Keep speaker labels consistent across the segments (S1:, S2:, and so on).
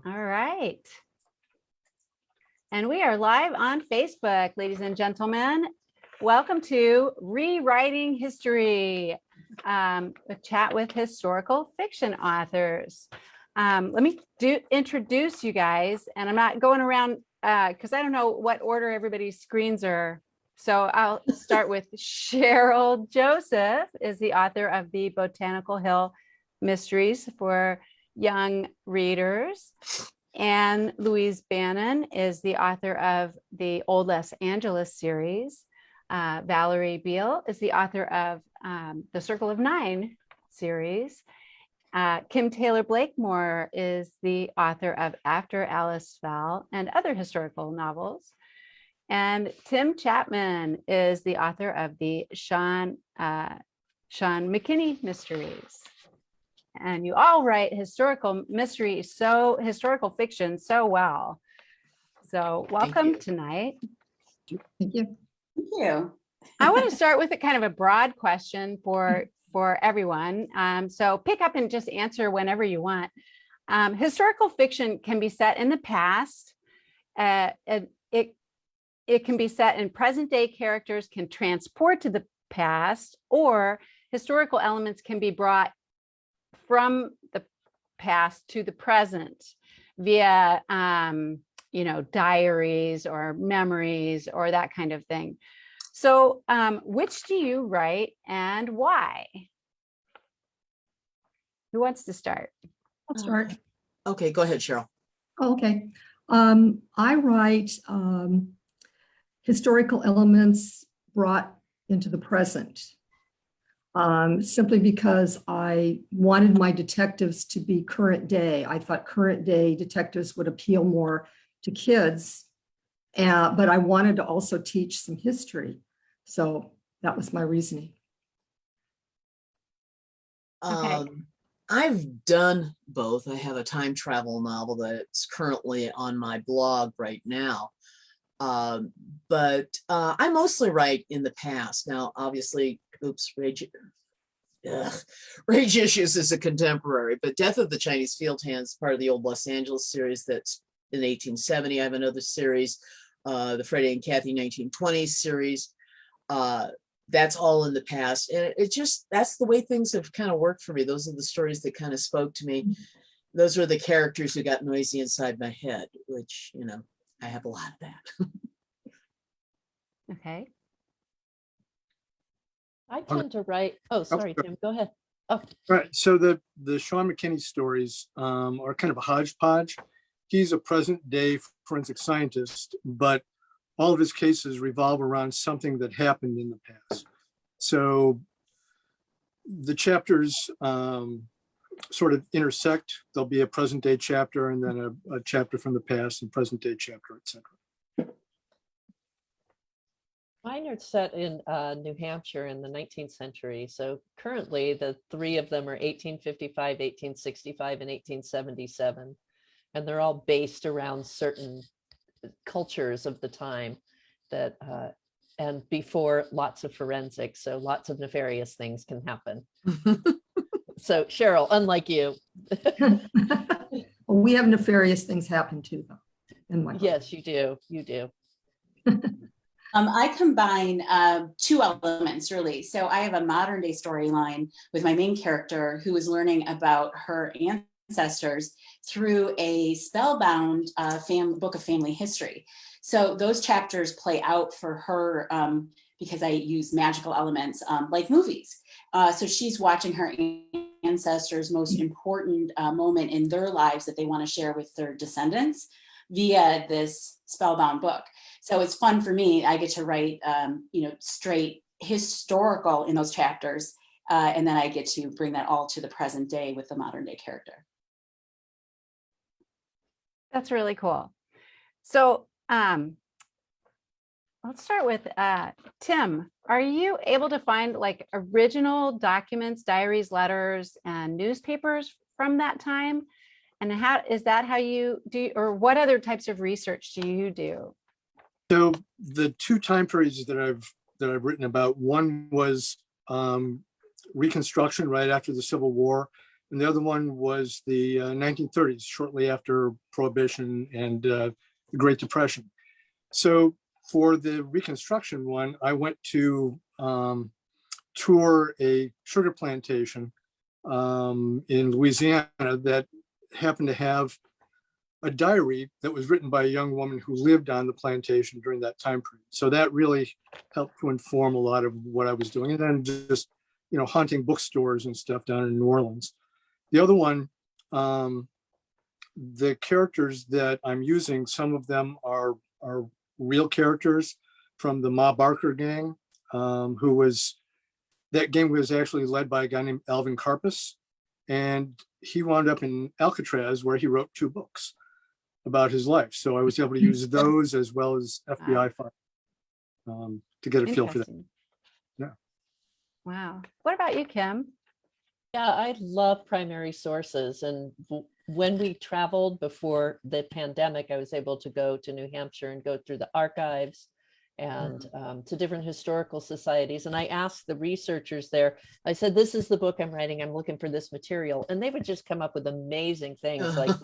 S1: All right. And we are live on Facebook, ladies and gentlemen. Welcome to Rewriting History, a chat with historical fiction authors. Let me introduce you guys, and I'm not going around because I don't know what order everybody's screens are. So I'll start with Cheryl Joseph is the author of the Botanical Hill Mysteries for young readers. And Louise Bannon is the author of the Old Los Angeles series. Valerie Beal is the author of the Circle of Nine series. Kim Taylor Blakemore is the author of After Alice Fell and other historical novels. And Tim Chapman is the author of the Sean McKinney mysteries. And you all write historical mysteries, historical fiction so well. So welcome tonight.
S2: Thank you.
S3: Thank you.
S1: I want to start with a kind of a broad question for everyone. So pick up and just answer whenever you want. Historical fiction can be set in the past. It can be set in present day. Characters can transport to the past, or historical elements can be brought from the past to the present via, diaries or memories or that kind of thing. So which do you write and why? Who wants to start?
S2: I'll start.
S4: Okay, go ahead, Cheryl.
S2: Oh, okay. I write historical elements brought into the present, simply because I wanted my detectives to be current day. I thought current day detectives would appeal more to kids, but I wanted to also teach some history. So that was my reasoning.
S1: Okay.
S4: I've done both. I have a time travel novel that's currently on my blog right now. But I mostly write in the past. Now, obviously, Rage Issues is a contemporary, but Death of the Chinese Field Hands, part of the Old Los Angeles series that's in 1870. I have another series, the Freddie and Kathy 1920s series. That's all in the past. And that's the way things have kind of worked for me. Those are the stories that kind of spoke to me. Those were the characters who got noisy inside my head, which, I have a lot of that.
S1: Okay.
S5: I tend to write. Oh, sorry, Tim, go ahead. Oh,
S6: Right. So the Sean McKinney stories are kind of a hodgepodge. He's a present day forensic scientist, but all of his cases revolve around something that happened in the past. So the chapters sort of intersect. There'll be a present day chapter and then a chapter from the past and present day chapter, etc.
S5: mine are set in New Hampshire in the 19th century. So currently the three of them are 1855, 1865, and 1877. And they're all based around certain cultures of the time that, and before lots of forensics. So lots of nefarious things can happen. So Cheryl, unlike you.
S2: Well, we have nefarious things happen too, though. In my book.
S5: Yes, you do. You do.
S3: I combine two elements, really. So I have a modern day storyline with my main character who is learning about her ancestors through a spellbound book of family history. So those chapters play out for her because I use magical elements like movies. So she's watching her ancestors' most important moment in their lives that they want to share with their descendants via this spellbound book. So it's fun for me. I get to write, straight historical in those chapters. And then I get to bring that all to the present day with the modern day character.
S1: That's really cool. So let's start with Tim. Are you able to find like original documents, diaries, letters, and newspapers from that time? And how is that how you do, or what other types of research do you do?
S6: So the two time periods that I've written about, one was Reconstruction right after the Civil War, and the other one was the 1930s, shortly after Prohibition and the Great Depression. So for the Reconstruction one, I went to tour a sugar plantation in Louisiana that happened to have a diary that was written by a young woman who lived on the plantation during that time period. So that really helped to inform a lot of what I was doing. And then just, haunting bookstores and stuff down in New Orleans. The other one, the characters that I'm using, some of them are real characters from the Ma Barker gang, that gang was actually led by a guy named Alvin Karpus. And he wound up in Alcatraz, where he wrote 2 books about his life. So I was able to use those as well as FBI files to get a feel for that.
S1: Interesting.
S6: Yeah.
S1: Wow. What about you, Kim?
S5: Yeah, I love primary sources. And when we traveled before the pandemic, I was able to go to New Hampshire and go through the archives and to different historical societies. And I asked the researchers there, I said, this is the book I'm writing. I'm looking for this material. And they would just come up with amazing things. Like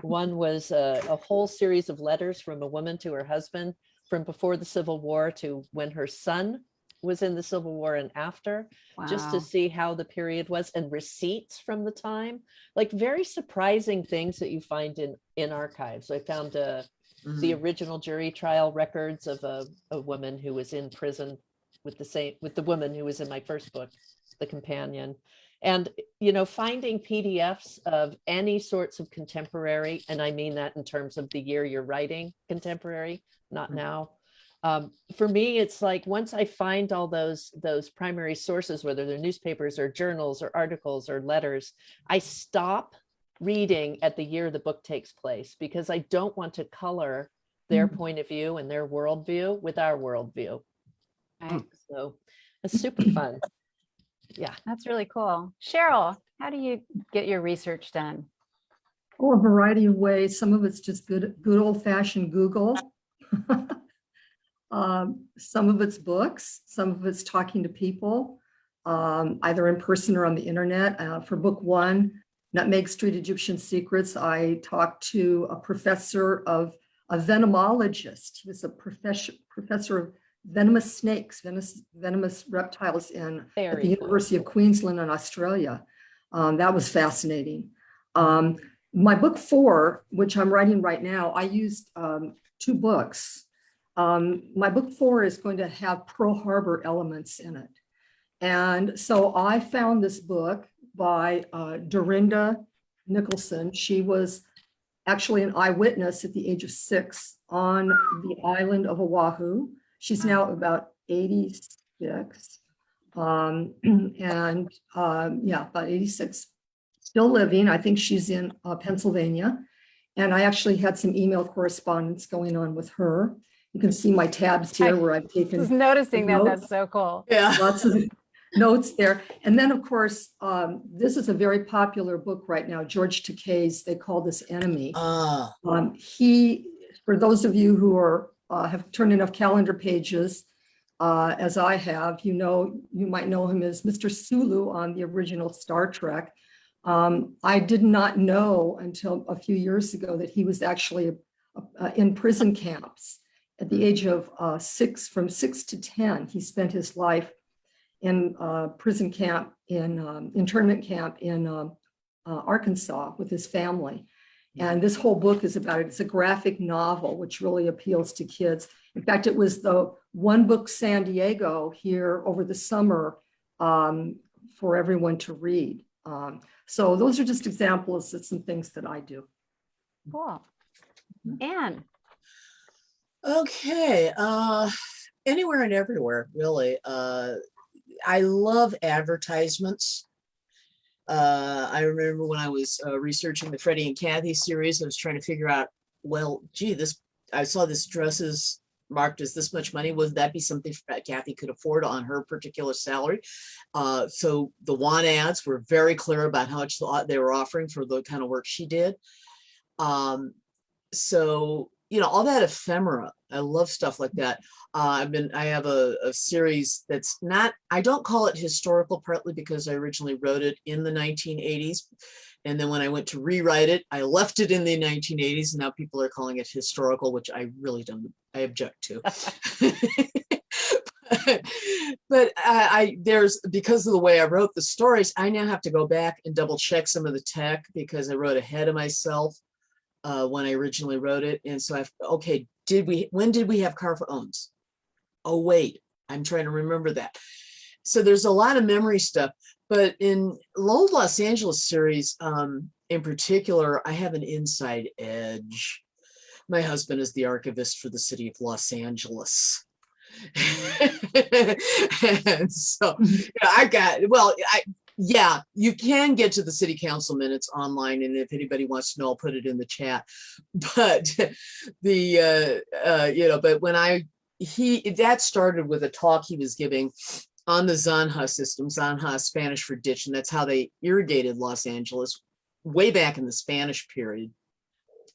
S5: one was a whole series of letters from a woman to her husband from before the Civil War to when her son was in the Civil War and after, just to
S1: Wow.
S5: see how the period was, and receipts from the time, like very surprising things that you find in archives. I found the original jury trial records of a woman who was in prison with the woman who was in my first book, The Companion. And, finding PDFs of any sorts of contemporary, and I mean that in terms of the year you're writing contemporary, not now. For me, it's like once I find all those primary sources, whether they're newspapers or journals or articles or letters, I stop reading at the year the book takes place, because I don't want to color their point of view and their worldview with our worldview.
S1: Right.
S5: So it's super fun. Yeah.
S1: That's really cool. Cheryl, how do you get your research done?
S2: Oh, a variety of ways. Some of it's just good old-fashioned Google. Some of it's books. Some of it's talking to people, either in person or on the internet. For book 1, Nutmeg Street Egyptian Secrets, I talked to a venomologist. He was a professor of venomous snakes, venomous reptiles at the University of Queensland in Australia. That was fascinating. My book 4, which I'm writing right now, I used 2 books. My book 4 is going to have Pearl Harbor elements in it. And so I found this book by Dorinda Nicholson. She was actually an eyewitness at the age of 6 on the island of Oahu. She's now about 86. About 86, still living. I think she's in Pennsylvania. And I actually had some email correspondence going on with her. You can see my tabs here where I've taken.
S1: Just noticing that.
S2: notes.
S1: That's so cool.
S4: Yeah.
S2: Lots of notes there. And then, of course, this is a very popular book right now, George Takei's They Call This Enemy. He, for those of you who have turned enough calendar pages, as I have, you might know him as Mr. Sulu on the original Star Trek. I did not know until a few years ago that he was actually in prison camps. At the age of 6, from 6 to 10, he spent his life in prison camp, internment camp in Arkansas with his family. And this whole book is about it. It's a graphic novel, which really appeals to kids. In fact, it was the One Book San Diego here over the summer for everyone to read. So those are just examples of some things that I do.
S1: Cool. Anne.
S4: Okay. Anywhere and everywhere, really. I love advertisements. I remember when I was researching the Freddie and Kathy series, I was trying to figure out, well, gee, I saw this dress is marked as this much money. Would that be something Kathy could afford on her particular salary? So the want ads were very clear about how much they were offering for the kind of work she did. So all that ephemera. I love stuff like that. I have a series that's not, I don't call it historical, partly because I originally wrote it in the 1980s. And then when I went to rewrite it, I left it in the 1980s. And now people are calling it historical, which I really don't, I object to. But there's, because of the way I wrote the stories, I now have to go back and double check some of the tech because I wrote ahead of myself when I originally wrote it. And so okay, when did we have car phones? Oh, wait, I'm trying to remember that. So there's a lot of memory stuff, but in Old Los Angeles series, in particular, I have an inside edge. My husband is the archivist for the city of Los Angeles. And so yeah, you can get to the city council minutes online, and if anybody wants to know, I'll put it in the chat. But but when that started with a talk he was giving on the Zanja system. Zanja is Spanish for ditch, and that's how they irrigated Los Angeles way back in the Spanish period.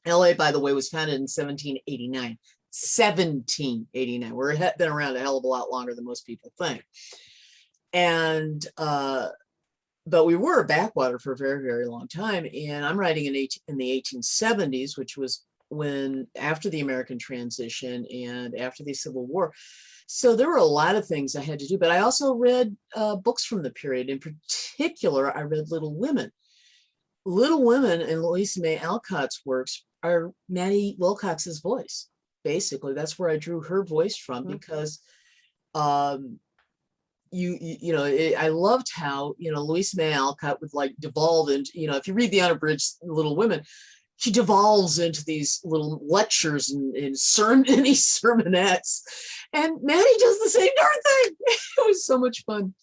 S4: LA, by the way, was founded in 1789. 1789. We're been around a hell of a lot longer than most people think. And but we were a backwater for a very, very long time. And I'm writing in the 1870s, which was after the American transition and after the Civil War. So there were a lot of things I had to do, but I also read books from the period. In particular, I read Little Women. Little Women and Louisa May Alcott's works are Maddie Wilcox's voice. Basically, that's where I drew her voice from, because I loved how, Louisa May Alcott would like devolve into, if you read the unabridged Little Women, she devolves into these little lectures and these sermonettes, and Maddie does the same darn thing. It was so much fun.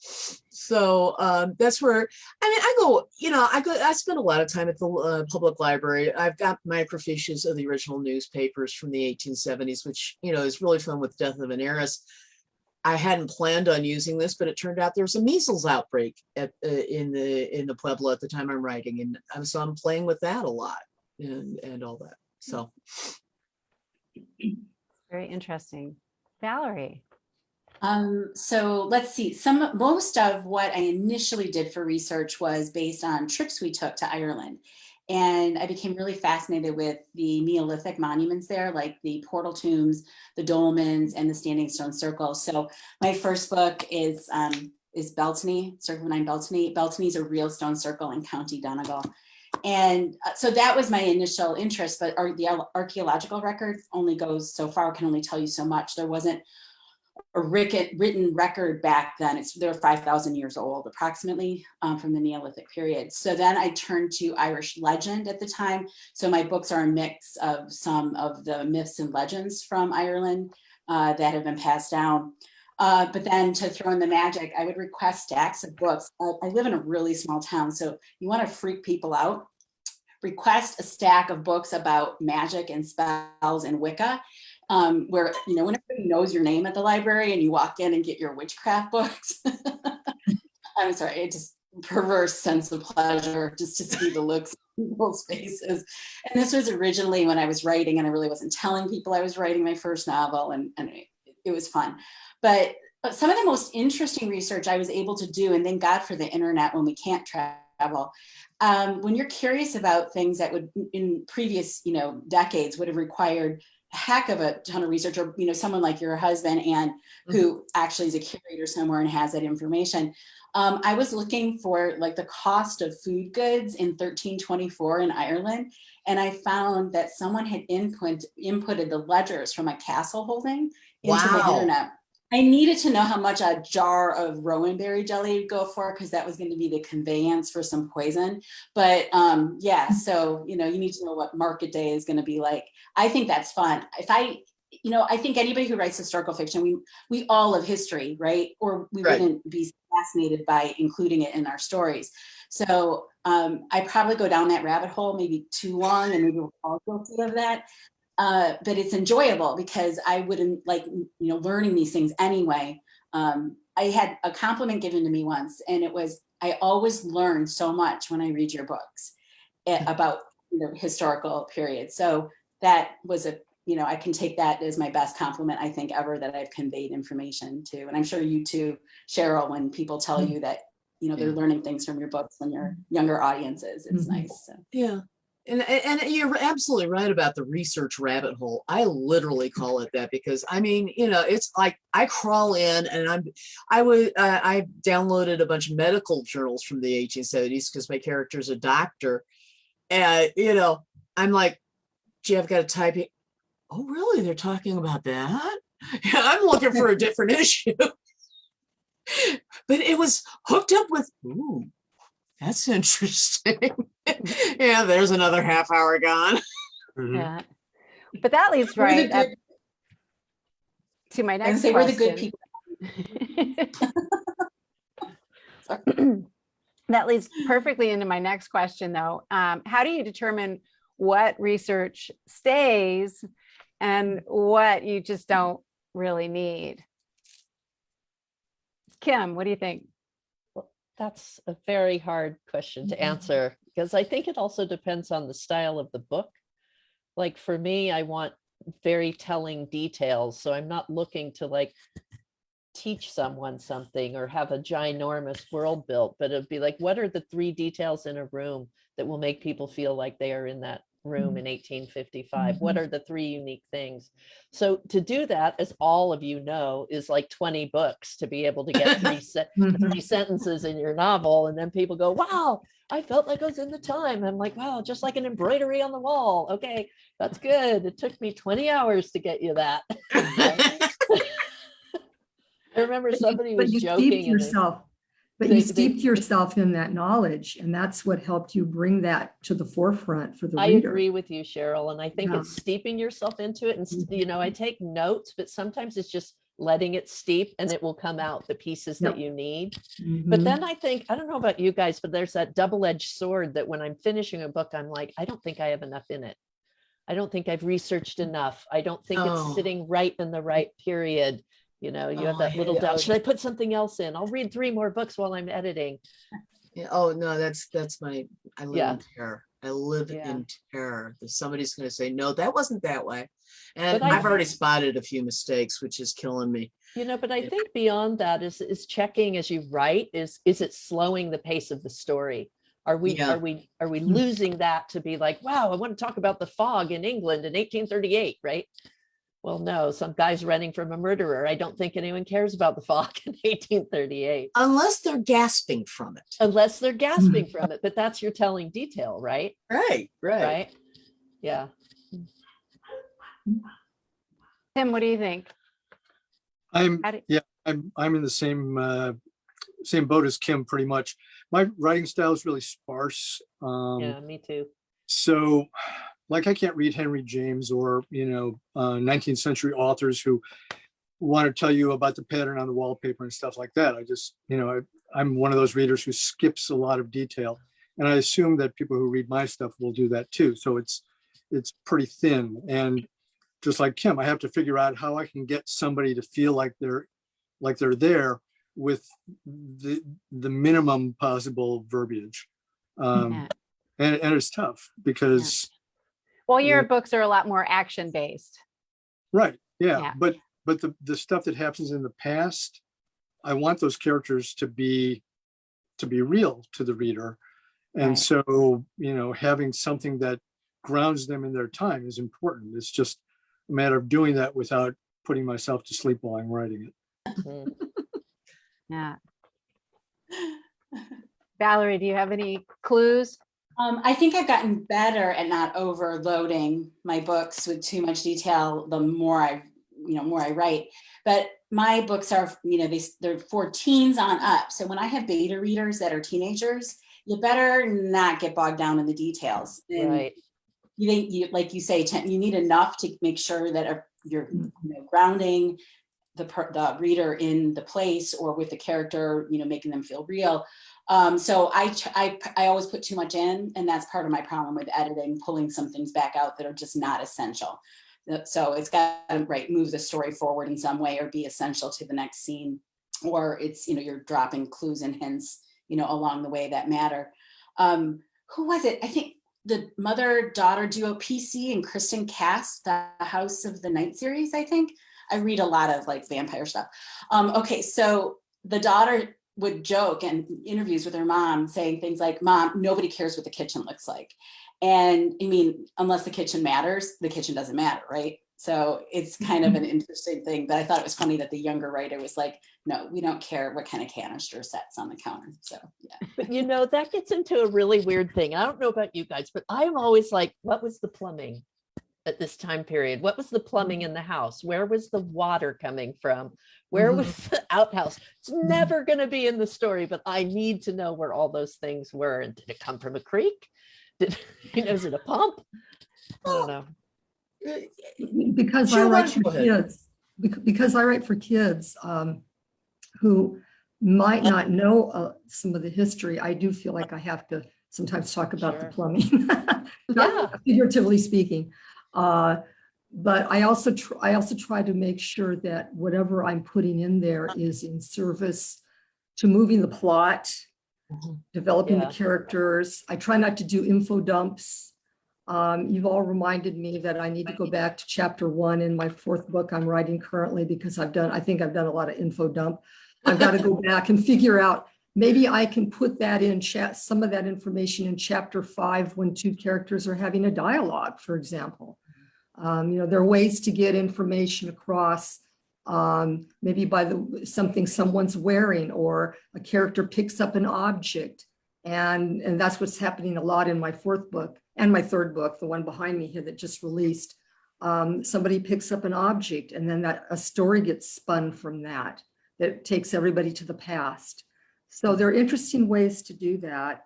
S4: So that's where, I spend a lot of time at the public library. I've got microfiches of the original newspapers from the 1870s, which, is really fun with Death of an Heiress. I hadn't planned on using this, but it turned out there was a measles outbreak in the Pueblo at the time I'm writing. And so I'm playing with that a lot and all that. So.
S1: Very interesting. Valerie.
S3: So let's see, most of what I initially did for research was based on trips we took to Ireland. And I became really fascinated with the Neolithic monuments there, like the portal tombs, the dolmens, and the standing stone circles. So my first book is Beltany, Circle 9 Beltany. Beltany is a real stone circle in County Donegal. And so that was my initial interest, but the archaeological record only goes so far, can only tell you so much. There wasn't a written record back then. They're 5,000 years old approximately, from the Neolithic period. So then I turned to Irish legend at the time. So my books are a mix of some of the myths and legends from Ireland that have been passed down. But then to throw in the magic, I would request stacks of books. I live in a really small town, so you want to freak people out. Request a stack of books about magic and spells and Wicca, where, when everybody knows your name at the library and you walk in and get your witchcraft books. I'm sorry, it just perverse sense of pleasure just to see the looks on people's faces. And this was originally when I was writing, and I really wasn't telling people I was writing my first novel, and it was fun. But some of the most interesting research I was able to do, and thank God for the internet when we can't travel, when you're curious about things that would in previous decades would have required a heck of a ton of research, or someone like your husband, and who actually is a curator somewhere and has that information. I was looking for like the cost of food goods in 1324 in Ireland, and I found that someone had inputted the ledgers from a castle holding into the internet. I needed to know how much a jar of rowanberry jelly would go for, because that was going to be the conveyance for some poison. But yeah, so you need to know what market day is going to be like. I think that's fun. I think anybody who writes historical fiction, we all love history, right? Or we wouldn't be fascinated by including it in our stories. So I probably go down that rabbit hole maybe too long, and maybe we're all guilty of that. But it's enjoyable because I wouldn't like, learning these things anyway. I had a compliment given to me once, and it was, I always learn so much when I read your books about historical periods. So that was a I can take that as my best compliment, I think, ever, that I've conveyed information to. And I'm sure you too, Cheryl, when people tell you that, they're learning things from your books when you're younger audiences, it's nice. So.
S4: Yeah. And you're absolutely right about the research rabbit hole. I literally call it that because it's like I crawl in and I downloaded a bunch of medical journals from the 1870s because my character's a doctor. And, I'm like, gee, I've got to type it. Oh, really? They're talking about that? Yeah, I'm looking for a different issue. But it was hooked up with, ooh, that's interesting. Yeah, there's another half hour gone.
S1: Yeah. But that leads right up to my next question.
S3: We're the good people.
S1: That leads perfectly into my next question, though. How do you determine what research stays and what you just don't really need? Kim, what do you think?
S5: That's a very hard question to answer because I think it also depends on the style of the book. Like for me, I want very telling details. So I'm not looking to like teach someone something or have a ginormous world built, but it'd be like, what are the 3 details in a room that will make people feel like they are in that room in 1855? What are the 3 unique things? So to do that, as all of you know, is like 20 books to be able to get 3 sentences in your novel. And then people go, wow, I felt like I was in the time. I'm like, wow, just like an embroidery on the wall. Okay, that's good. It took me 20 hours to get you that. I remember somebody was joking.
S2: You steeped yourself in that knowledge, and that's what helped you bring that to the forefront for the
S5: I
S2: reader.
S5: agree with you, Cheryl, and I think it's steeping yourself into it. And I take notes, but sometimes it's just letting it steep, and it will come out the pieces that you need. But then I think, I don't know about you guys, but there's that double-edged sword that when I'm finishing a book, I'm like, I don't think I have enough in it. I don't think I've researched enough. I don't think it's sitting right in the right period. You have that little doubt. Should I put something else in? I'll read 3 more books while I'm editing.
S4: Yeah, oh no, that's I live in terror. I live in terror that somebody's going to say, no, that wasn't that way. And I've already spotted a few mistakes, which is killing me.
S5: But I think beyond that is checking as you write, is it slowing the pace of the story? Are we losing that to be like, wow, I want to talk about the fog in England in 1838, right? Well, no, some guy's running from a murderer. I don't think anyone cares about the fog in 1838.
S4: Unless they're gasping from it.
S5: But that's your telling detail, right?
S4: Right.
S5: Yeah.
S1: Tim, what do you think?
S6: I'm in the same boat as Kim, pretty much. My writing style is really sparse.
S5: Yeah, me too.
S6: So like I can't read Henry James or 19th century authors who want to tell you about the pattern on the wallpaper and stuff like that. I just I'm one of those readers who skips a lot of detail, and I assume that people who read my stuff will do that too. So it's pretty thin, and just like Kim, I have to figure out how I can get somebody to feel like they're there with the minimum possible verbiage. And it's tough because
S1: well, your books are a lot more action based.
S6: Right. Yeah. But the stuff that happens in the past, I want those characters to be real to the reader. And so, having something that grounds them in their time is important. It's just a matter of doing that without putting myself to sleep while I'm writing it.
S1: Yeah. Valerie, do you have any clues?
S3: I think I've gotten better at not overloading my books with too much detail the more I write. But my books are, they're for teens on up. So when I have beta readers that are teenagers, you better not get bogged down in the details. And
S5: right.
S3: Like you say, you need enough to make sure that you're grounding the reader in the place or with the character, making them feel real. So I always put too much in, and that's part of my problem with editing, pulling some things back out that are just not essential. So it's got to move the story forward in some way or be essential to the next scene, or it's, you're dropping clues and hints, along the way that matter. Who was it? I think the mother-daughter duo PC and Kristen Cass, the House of the Night series, I think. I read a lot of like vampire stuff. Okay, so the daughter would joke in interviews with her mom saying things like, "Mom, nobody cares what the kitchen looks like." And I mean, unless the kitchen matters, the kitchen doesn't matter, right? So it's kind of an interesting thing, but I thought it was funny that the younger writer was like, "No, we don't care what kind of canister sets on the counter." So yeah.
S5: But you know, that gets into a really weird thing. I don't know about you guys, but I'm always like, what was the plumbing at this time period? What was the plumbing in the house? Where was the water coming from? Where was the outhouse? It's never going to be in the story, but I need to know where all those things were. And did it come from a creek? Did, is it a pump? I don't know.
S2: Because I
S4: Sure,
S2: write for
S4: go ahead.
S2: kids, because I write for kids who might not know some of the history, I do feel like I have to sometimes talk about the
S5: Sure.
S2: plumbing,
S5: Yeah.
S2: figuratively speaking. But I also try to make sure that whatever I'm putting in there is in service to moving the plot, developing the
S5: Yeah.
S2: characters. I try not to do info dumps. You've all reminded me that I need to go back to chapter 1 in my 4th book I'm writing currently, because I think I've done a lot of info dump. I've got to go back and figure out, maybe I can put that in some of that information in chapter 5 when 2 characters are having a dialogue, for example. There are ways to get information across, maybe by something someone's wearing, or a character picks up an object. And that's what's happening a lot in my 4th book and my 3rd book, the one behind me here that just released. Somebody picks up an object, and then a story gets spun from that takes everybody to the past. So there are interesting ways to do that.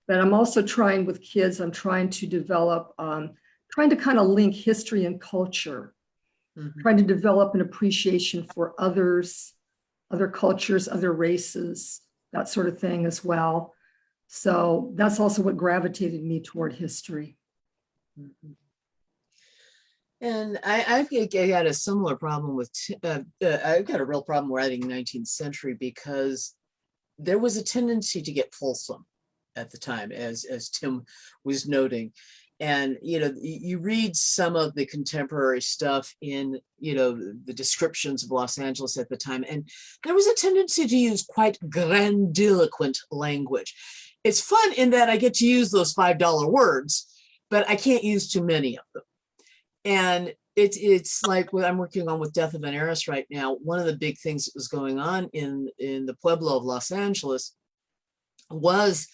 S2: But I'm also trying with kids, I'm trying to develop, trying to kind of link history and culture, trying to develop an appreciation for others, other cultures, other races, that sort of thing as well. So that's also what gravitated me toward history.
S4: And I've got a similar problem with, I've got a real problem writing 19th century, because there was a tendency to get fulsome at the time, as Tim was noting. And, you read some of the contemporary stuff in, the descriptions of Los Angeles at the time, and there was a tendency to use quite grandiloquent language. It's fun in that I get to use those $5 words, but I can't use too many of them. And it's like what I'm working on with Death of an Heiress right now. One of the big things that was going on in the Pueblo of Los Angeles was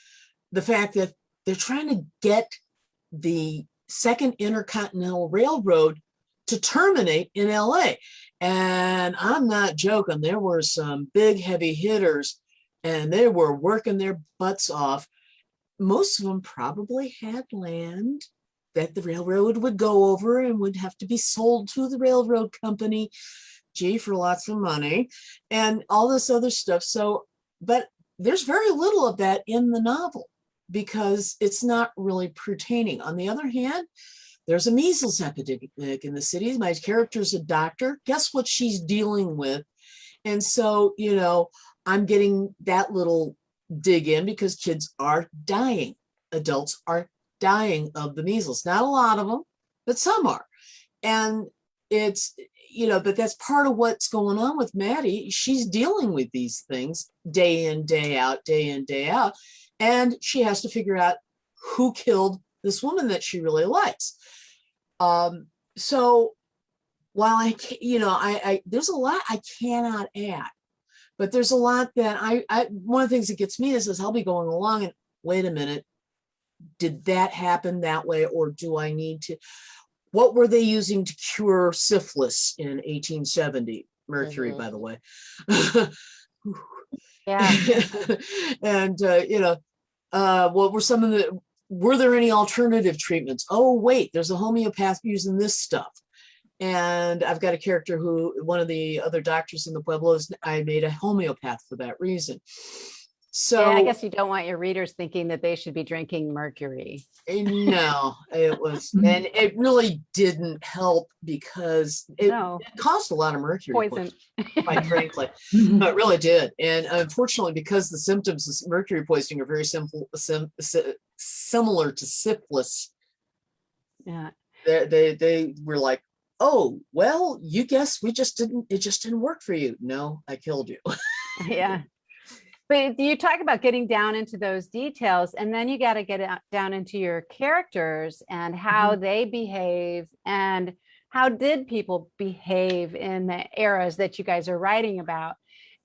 S4: the fact that they're trying to get the Second Intercontinental Railroad to terminate in LA. And I'm not joking, there were some big heavy hitters, and they were working their butts off. Most of them probably had land that the railroad would go over and would have to be sold to the railroad company, for lots of money, and all this other stuff. So, but there's very little of that in the novel, because it's not really pertaining. On the other hand, there's a measles epidemic in the city. My character's a doctor. Guess what she's dealing with? And so, I'm getting that little dig in, because kids are dying. Adults are dying of the measles. Not a lot of them, but some are. And it's, but that's part of what's going on with Maddie. She's dealing with these things day in, day out, day in, day out. And she has to figure out who killed this woman that she really likes. So while I there's a lot I cannot add, but there's a lot that one of the things that gets me is I'll be going along and wait a minute, did that happen that way? Or do I need to, what were they using to cure syphilis in 1870? Mercury, by the way.
S1: Yeah.
S4: And, what were some of were there any alternative treatments? Oh, wait, there's a homeopath using this stuff. And I've got a character who, one of the other doctors in the Pueblos, I made a homeopath for that reason. So
S1: I guess you don't want your readers thinking that they should be drinking mercury.
S4: no, it was, and it really didn't help because it
S1: No,
S4: caused a lot of mercury
S1: poison.
S4: quite frankly. No, it really did. And unfortunately, because the symptoms of mercury poisoning are very similar to syphilis,
S1: Yeah.
S4: they were like, oh, well, you guess it just didn't work for you. No, I killed you.
S1: Yeah. But you talk about getting down into those details, and then you got to get down into your characters and how they behave, and how did people behave in the eras that you guys are writing about.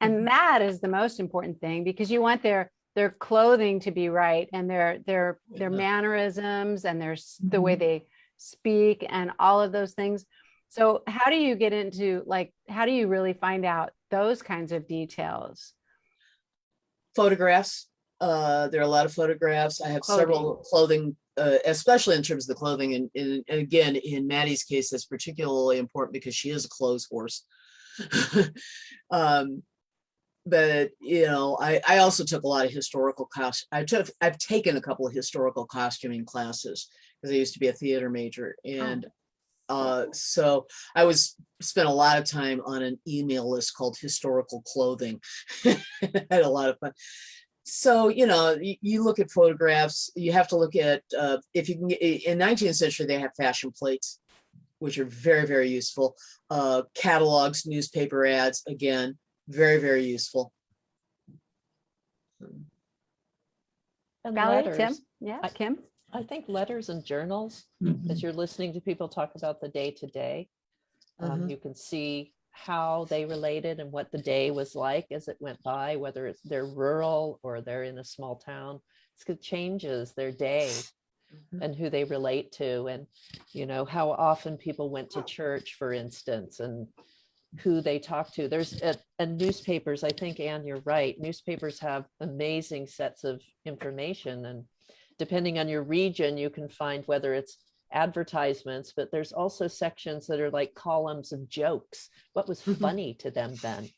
S1: And that is the most important thing, because you want their clothing to be right, and their mannerisms, and the way they speak, and all of those things. So how do you get into, like, how do you really find out those kinds of details?
S4: Photographs. There are a lot of photographs. I have several clothing, especially in terms of the clothing. And again, in Maddie's case, that's particularly important because she is a clothes horse. But you know, I also took a lot of historical I've taken a couple of historical costuming classes because I used to be a theater major. And so I spent a lot of time on an email list called Historical Clothing. I had a lot of fun. So, you know, you look at photographs, you have to look at, if you can get, in 19th century, they have fashion plates, which are very, very useful. Catalogs, newspaper ads, again, very, very useful.
S5: And
S1: Valerie,
S5: letters.
S1: Tim? Yeah, Kim?
S5: I think letters and journals, as you're listening to people talk about the day to day, you can see how they related and what the day was like as it went by, whether they're rural or they're in a small town. It changes their day and who they relate to, and you know, how often people went to church, for instance, and who they talk to. There's and newspapers, I think, Anne, you're right. Newspapers have amazing sets of information, and depending on your region, you can find whether it's advertisements, but there's also sections that are like columns of jokes. What was funny to them then?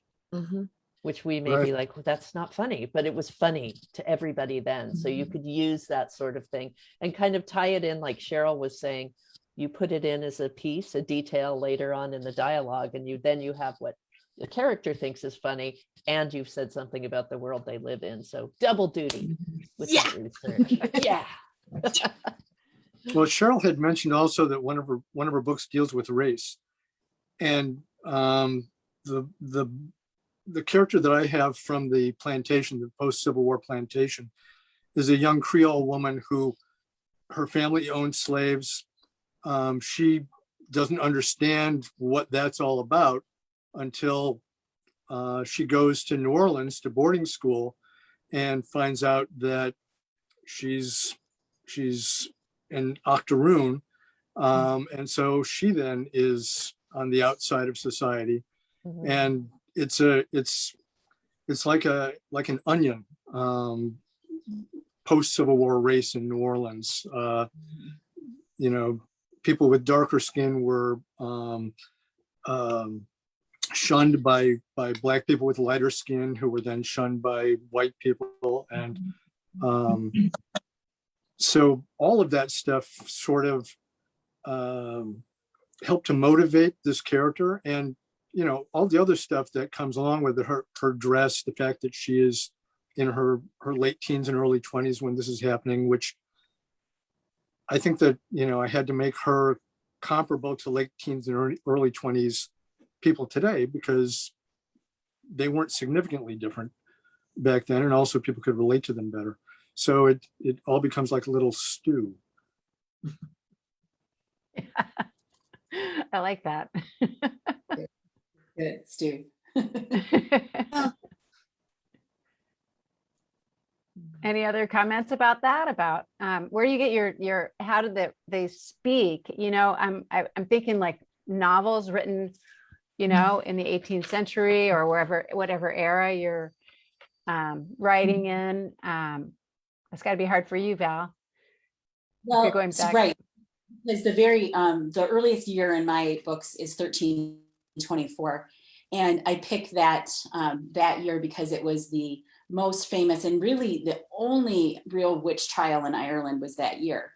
S5: Which we may be like, well, that's not funny, but it was funny to everybody then. So you could use that sort of thing and kind of tie it in, like Cheryl was saying, you put it in as a piece, a detail later on in the dialogue, and you have what the character thinks is funny, and you've said something about the world they live in. So double duty with that research. Yeah.
S6: Well, Cheryl had mentioned also that one of her books deals with race, and the character that I have from the plantation, the post-Civil War plantation, is a young Creole woman who her family owned slaves. She doesn't understand what that's all about until she goes to New Orleans to boarding school and finds out that she's an octoroon. And so she then is on the outside of society. And it's like an onion, post-Civil War race in New Orleans. You know, people with darker skin were shunned by Black people with lighter skin, who were then shunned by white people. And so all of that stuff sort of helped to motivate this character. And, you know, all the other stuff that comes along with her dress, the fact that she is in her late teens and early 20s when this is happening, which I think that, you know, I had to make her comparable to late teens and early 20s people today, because they weren't significantly different back then. And also people could relate to them better. So it all becomes like a little stew.
S1: I like that.
S3: Good, Stu.
S1: Any other comments about that? About where you get your how did they speak? You know, I'm thinking like novels written, you know, in the 18th century or whatever era you're writing in. It's got to be hard for you, Val.
S3: Well,
S1: going back.
S3: right. Because the earliest year in my books is 1324. And I picked that year because it was the most famous and really the only real witch trial in Ireland was that year.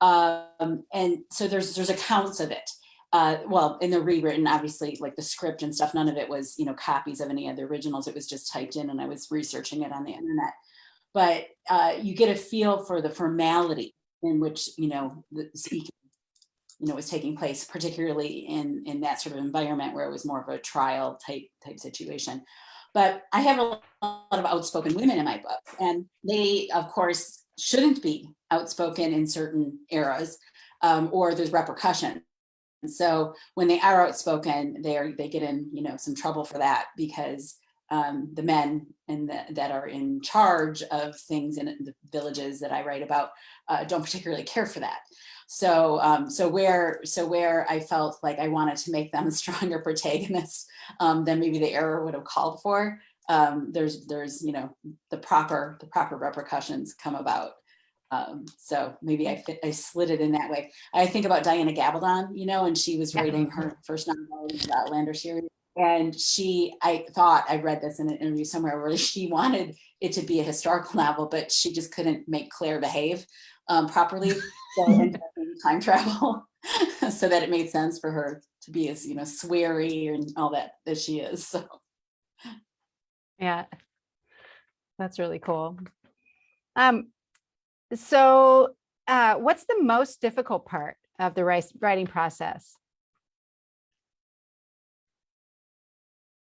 S3: And so there's accounts of it. Well, and they're rewritten, obviously, like the script and stuff, none of it was, copies of any of the originals. It was just typed in, and I was researching it on the internet. But you get a feel for the formality in which, the speaking, was taking place, particularly in that sort of environment where it was more of a trial type situation. But I have a lot of outspoken women in my book, and they, of course, shouldn't be outspoken in certain eras, or there's repercussions. And so when they are outspoken, they get in, some trouble for that, because the men that are in charge of things in the villages that I write about don't particularly care for that. So where I felt like I wanted to make them a stronger protagonist than maybe the era would have called for, there's the proper repercussions come about. So maybe I slid it in that way. I think about Diana Gabaldon, and she was writing her first novel in the Outlander series. And I thought I read this in an interview somewhere where she wanted it to be a historical novel, but she just couldn't make Claire behave properly. So ended up doing time travel so that it made sense for her to be as, sweary and all that she is. So.
S1: Yeah, that's really cool. So what's the most difficult part of the writing process?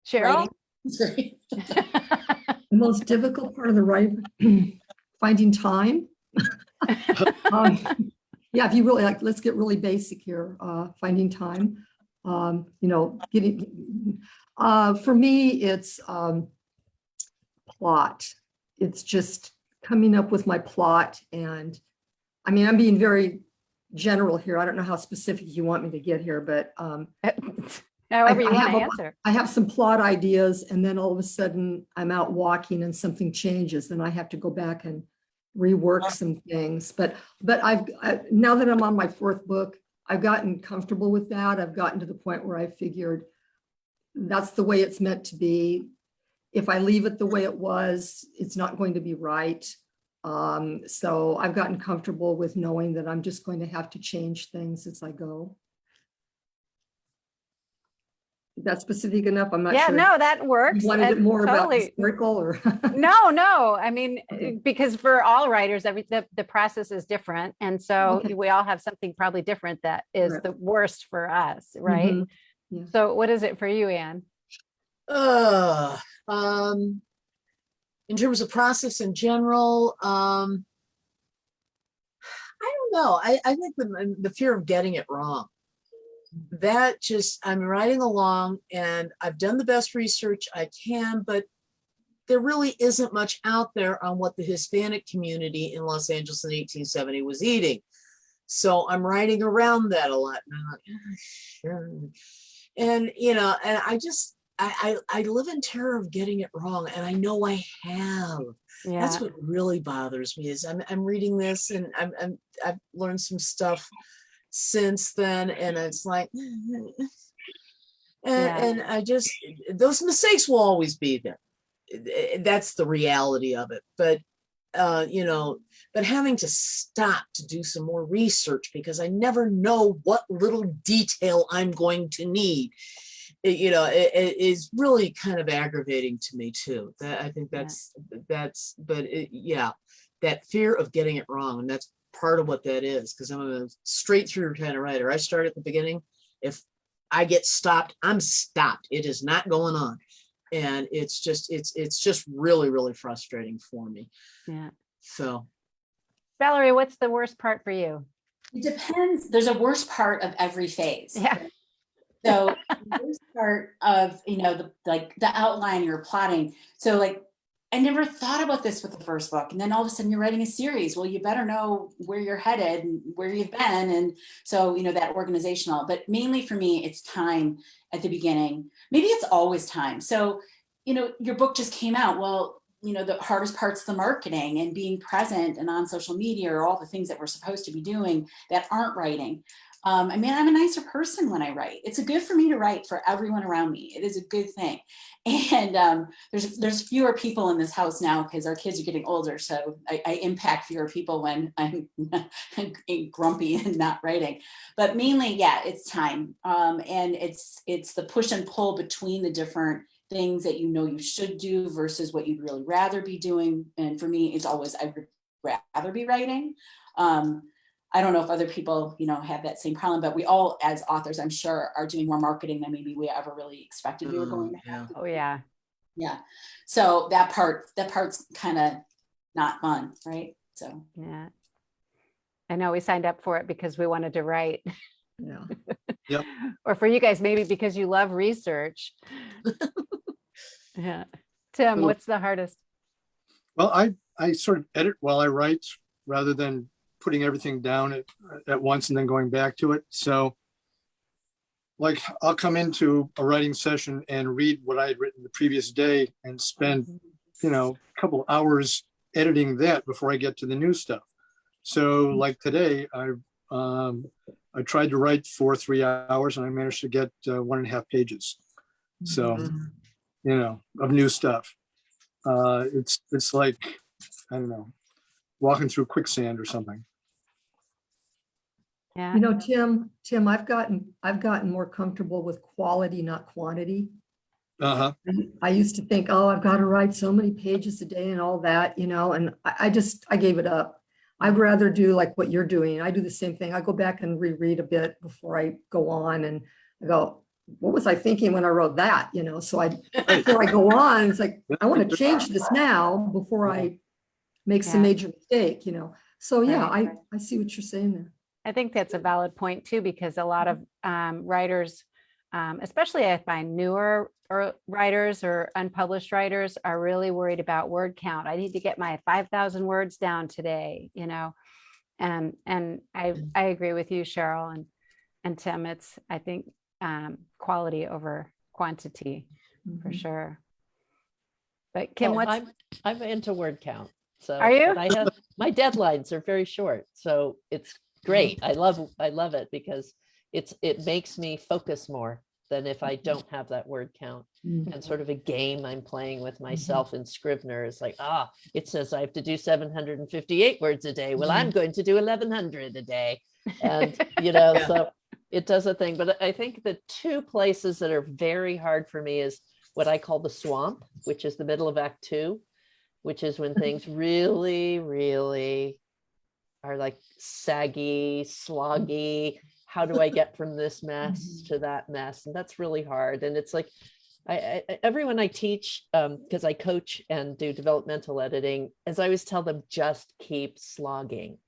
S1: Cheryl?
S2: The most difficult part of the writing, finding time. Yeah, if you really let's get really basic here. Finding time. Getting. For me, it's plot. It's just coming up with my plot, and I mean, I'm being very general here. I don't know how specific you want me to get here, but
S1: however you want to answer.
S2: I have some plot ideas, and then all of a sudden I'm out walking and something changes, and I have to go back and rework some things. But now that I'm on my fourth book, I've gotten comfortable with that. I've gotten to the point where I figured that's the way it's meant to be. If I leave it the way it was, it's not going to be right. So I've gotten comfortable with knowing that I'm just going to have to change things as I go. Is that specific enough? I'm not
S1: Yeah,
S2: sure.
S1: no, that works.
S2: You wanted it more
S1: Totally.
S2: about historical or?
S1: No. I mean,
S2: Okay.
S1: because for all writers, the process is different. And so
S2: Okay.
S1: we all have something probably different that is
S2: Right.
S1: the worst for us, right?
S2: Mhm. Yeah.
S1: So what is it for you, Anne?
S4: In terms of process in general, I don't know. I think the fear of getting it wrong. That just, I'm writing along and I've done the best research I can, but there really isn't much out there on what the Hispanic community in Los Angeles in 1870 was eating. So I'm writing around that a lot. And I'm like, sure. And, and I live in terror of getting it wrong. And I know I have.
S1: Yeah.
S4: That's what really bothers me is I'm reading this and I've learned some stuff since then, and it's like, and I just, those mistakes will always be there. That's the reality of it. But but having to stop to do some more research because I never know what little detail I'm going to need, it is really kind of aggravating to me too. I think that fear of getting it wrong, and that's part of what that is, because I'm a straight through kind of writer. I start at the beginning. If I get stopped, I'm stopped. It is not going on. And it's just really, really frustrating for me.
S1: Yeah.
S4: So
S1: Valerie, what's the worst part for you?
S3: It depends. There's a worst part of every phase.
S1: Yeah.
S3: So the worst part of, the outline you're plotting. So like, I never thought about this with the first book. And then all of a sudden you're writing a series. Well, you better know where you're headed and where you've been. And so, that organizational, but mainly for me, it's time at the beginning. Maybe it's always time. So, your book just came out. Well, the hardest part's the marketing and being present and on social media or all the things that we're supposed to be doing that aren't writing. I mean, I'm a nicer person when I write. It's a good for me to write for everyone around me. It is a good thing. And there's fewer people in this house now because our kids are getting older. So I impact fewer people when I'm grumpy and not writing. But mainly, yeah, it's time. And it's the push and pull between the different things that you know you should do versus what you'd really rather be doing. And for me, it's always I would rather be writing. I don't know if other people, have that same problem, but we all, as authors, I'm sure, are doing more marketing than maybe we ever really expected we were going to have.
S1: Oh yeah.
S3: Yeah. So that part's kind of not fun, right? So
S1: Yeah. I know we signed up for it because we wanted to write.
S2: Yeah.
S6: Yep.
S1: Or for you guys, maybe because you love research. Yeah. Tim,
S6: Well-
S1: what's the hardest?
S6: Well, I sort of edit while I write rather than putting everything down at once and then going back to it. So like I'll come into a writing session and read what I had written the previous day and spend, a couple of hours editing that before I get to the new stuff. So like today, I tried to write for 3 hours and I managed to get 1.5 pages. So, of new stuff. It's like, I don't know, walking through quicksand or something.
S1: Yeah.
S2: Tim, I've gotten more comfortable with quality, not quantity.
S6: Uh-huh.
S2: I used to think, oh, I've got to write so many pages a day and all that, and I gave it up. I'd rather do like what you're doing. I do the same thing. I go back and reread a bit before I go on and I go, what was I thinking when I wrote that? So before I go on, it's like, I want to change this now before I make some
S1: Yeah.
S2: major mistake, So yeah,
S1: Right.
S2: I see what you're saying there.
S1: I think that's a valid point too, because a lot of writers, especially I find newer writers or unpublished writers, are really worried about word count. I need to get my 5,000 words down today, and I agree with you, Cheryl and Tim. I think quality over quantity for
S2: Mhm.
S1: sure. But Kim,
S5: Well,
S1: what's
S5: I'm into word count. So
S1: Are you?
S5: but I have my deadlines are very short. So it's great. I love it because it makes me focus more than if I don't have that word count.
S2: Mhm.
S5: And sort of a game I'm playing with myself in Scrivener is like, it says I have to do 758 words a day. Well, I'm going to do 1,100 a day. And,
S4: Yeah.
S5: so it does a thing. But I think the two places that are very hard for me is what I call the swamp, which is the middle of Act 2, which is when things really, really are like saggy, sloggy. How do I get from this mess to that mess? And that's really hard. And it's like, everyone I teach, because I coach and do developmental editing, as I always tell them, just keep slogging.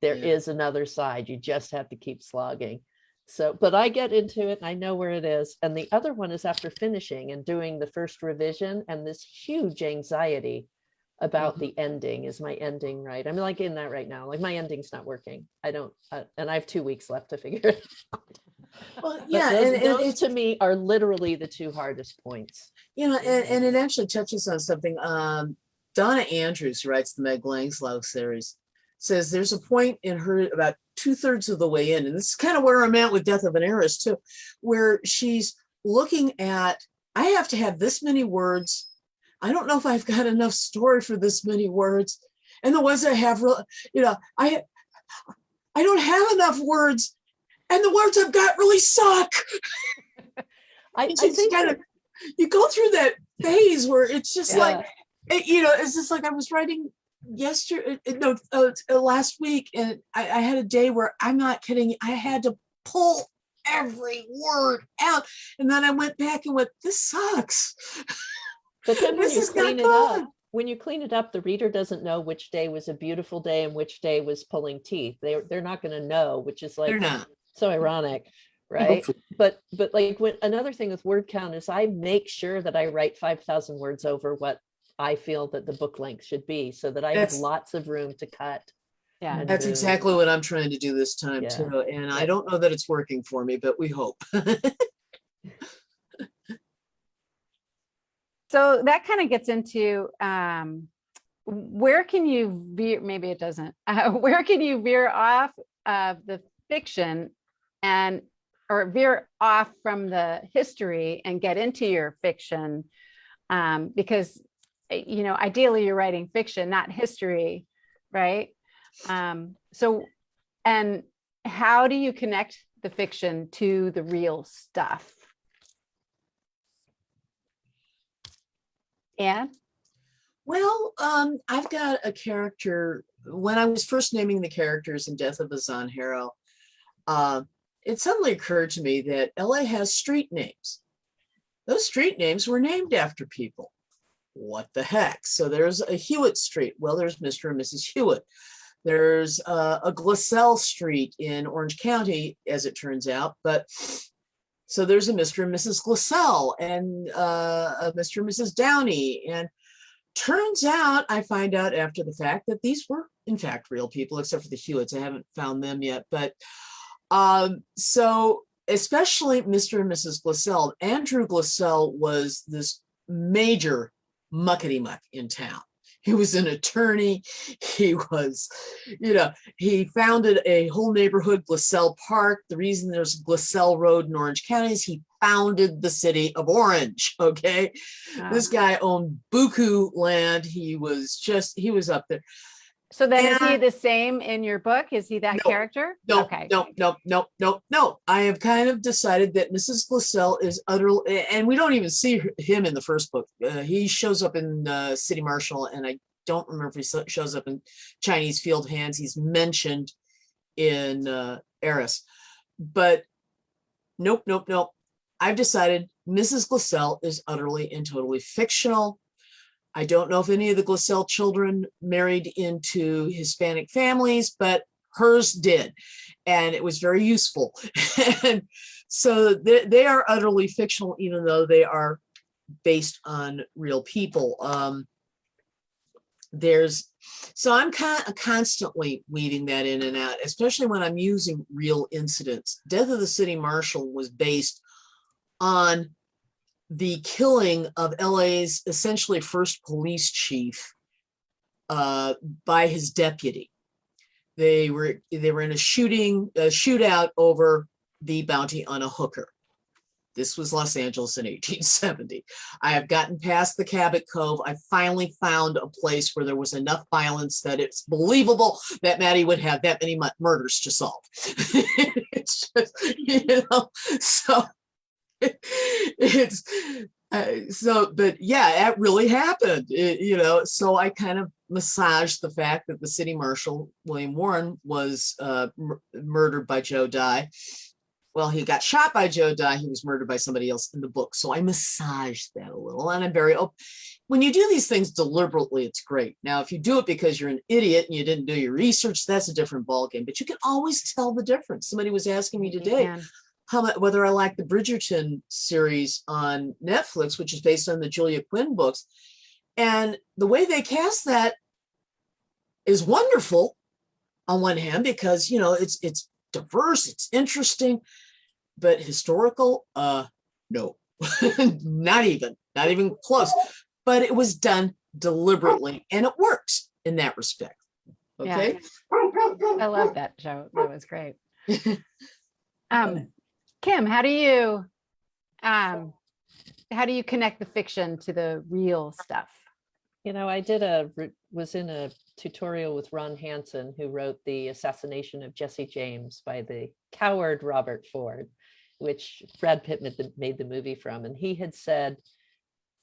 S5: There is another side. You just have to keep slogging. So, but I get into it and I know where it is. And the other one is after finishing and doing the first revision and this huge anxiety about the ending. Is my ending right? I'm like in that right now. Like my ending's not working. I don't, and I have 2 weeks left to figure it out.
S4: Well,
S5: But
S4: yeah,
S5: those to me are literally the two hardest points.
S4: and it actually touches on something. Donna Andrews, who writes the Meg Langslow series, says there's a point in her about 2/3 of the way in, and this is kind of where I'm at with Death of an Heiress too, where she's looking at, I have to have this many words. I don't know if I've got enough story for this many words, and the ones I have, I don't have enough words, and the words I've got really suck.
S5: I
S4: It's
S5: think
S4: kind of, you go through that phase where it's just
S5: Yeah.
S4: like, it's just like I was writing last week, and I had a day where, I'm not kidding, I had to pull every word out, and then I went back and went, this sucks.
S5: But then when
S4: This
S5: you
S4: is not
S5: clean it up,
S4: fun.
S5: when you clean it up, the reader doesn't know which day was a beautiful day and which day was pulling teeth. They're not going to know, which is
S4: They're
S5: like
S4: not.
S5: so ironic, right?
S6: Hopefully.
S5: But like when another thing with word count is I make sure that I write 5,000 words over what I feel that the book length should be, so that I have
S4: That's-
S5: lots of room to cut.
S1: Yeah.
S5: and
S4: That's
S5: move.
S4: exactly what I'm trying to do this time
S5: Yeah.
S4: too, and I don't know that it's working for me, but we hope.
S1: So that kind of gets into where can you veer, maybe it doesn't, where can you veer off of the fiction and or veer off from the history and get into your fiction, because ideally you're writing fiction, not history, right? So, and how do you connect the fiction to the real stuff? Anne?
S4: Well, I've got a character. When I was first naming the characters in Death of a Zanjero, it suddenly occurred to me that LA has street names. Those street names were named after people. What the heck? So there's a Hewitt Street. Well, there's Mr. and Mrs. Hewitt. There's a Glassell Street in Orange County, as it turns out. But so there's a Mr. and Mrs. Glassell and a Mr. and Mrs. Downey. And turns out, I find out after the fact that these were, in fact, real people, except for the Hewitts. I haven't found them yet. But so especially Mr. and Mrs. Glassell, Andrew Glassell was this major muckety muck in town. He was an attorney. He was, he founded a whole neighborhood, Glassell Park. The reason there's Glassell Road in Orange County is he founded the city of Orange. Okay.
S1: Wow.
S4: This guy owned buku land. He was up there.
S1: So then is he the same in your book? Is he that character?
S4: No,
S1: Okay.
S4: no. I have kind of decided that Mrs. Glassell is utterly, and we don't even see him in the first book. He shows up in City Marshal, and I don't remember if he shows up in Chinese Field Hands. He's mentioned in Eris. But nope. I've decided Mrs. Glassell is utterly and totally fictional. I don't know if any of the Glassell children married into Hispanic families, but hers did. And it was very useful. And so they are utterly fictional, even though they are based on real people. So I'm constantly weaving that in and out, especially when I'm using real incidents. Death of the City Marshal was based on the killing of LA's essentially first police chief by his deputy. They were in a shootout over the bounty on a hooker. This was Los Angeles in 1870. I have gotten past the Cabot Cove. I finally found a place where there was enough violence that it's believable that Maddie would have that many murders to solve. It's just, so it's but yeah, it really happened. So I kind of massaged the fact that the city marshal William Warren was murdered by Joe Dye. Well, he got shot by Joe Dye. He was murdered by somebody else in the book. So I massaged that a little, and I'm very open. When you do these things deliberately, it's great. Now, if you do it because you're an idiot and you didn't do your research, that's a different ballgame. But you can always tell the difference. Somebody was asking me today whether I like the Bridgerton series on Netflix, which is based on the Julia Quinn books. And the way they cast that is wonderful on one hand, because, it's diverse, it's interesting, but historical, no, not even close. But it was done deliberately, and it works in that respect. Okay.
S1: Yeah. I love that show. That was great. Kim, how do you connect the fiction to the real stuff?
S5: I was in a tutorial with Ron Hansen, who wrote The Assassination of Jesse James by the coward Robert Ford, which Brad Pitt made the movie from. And he had said,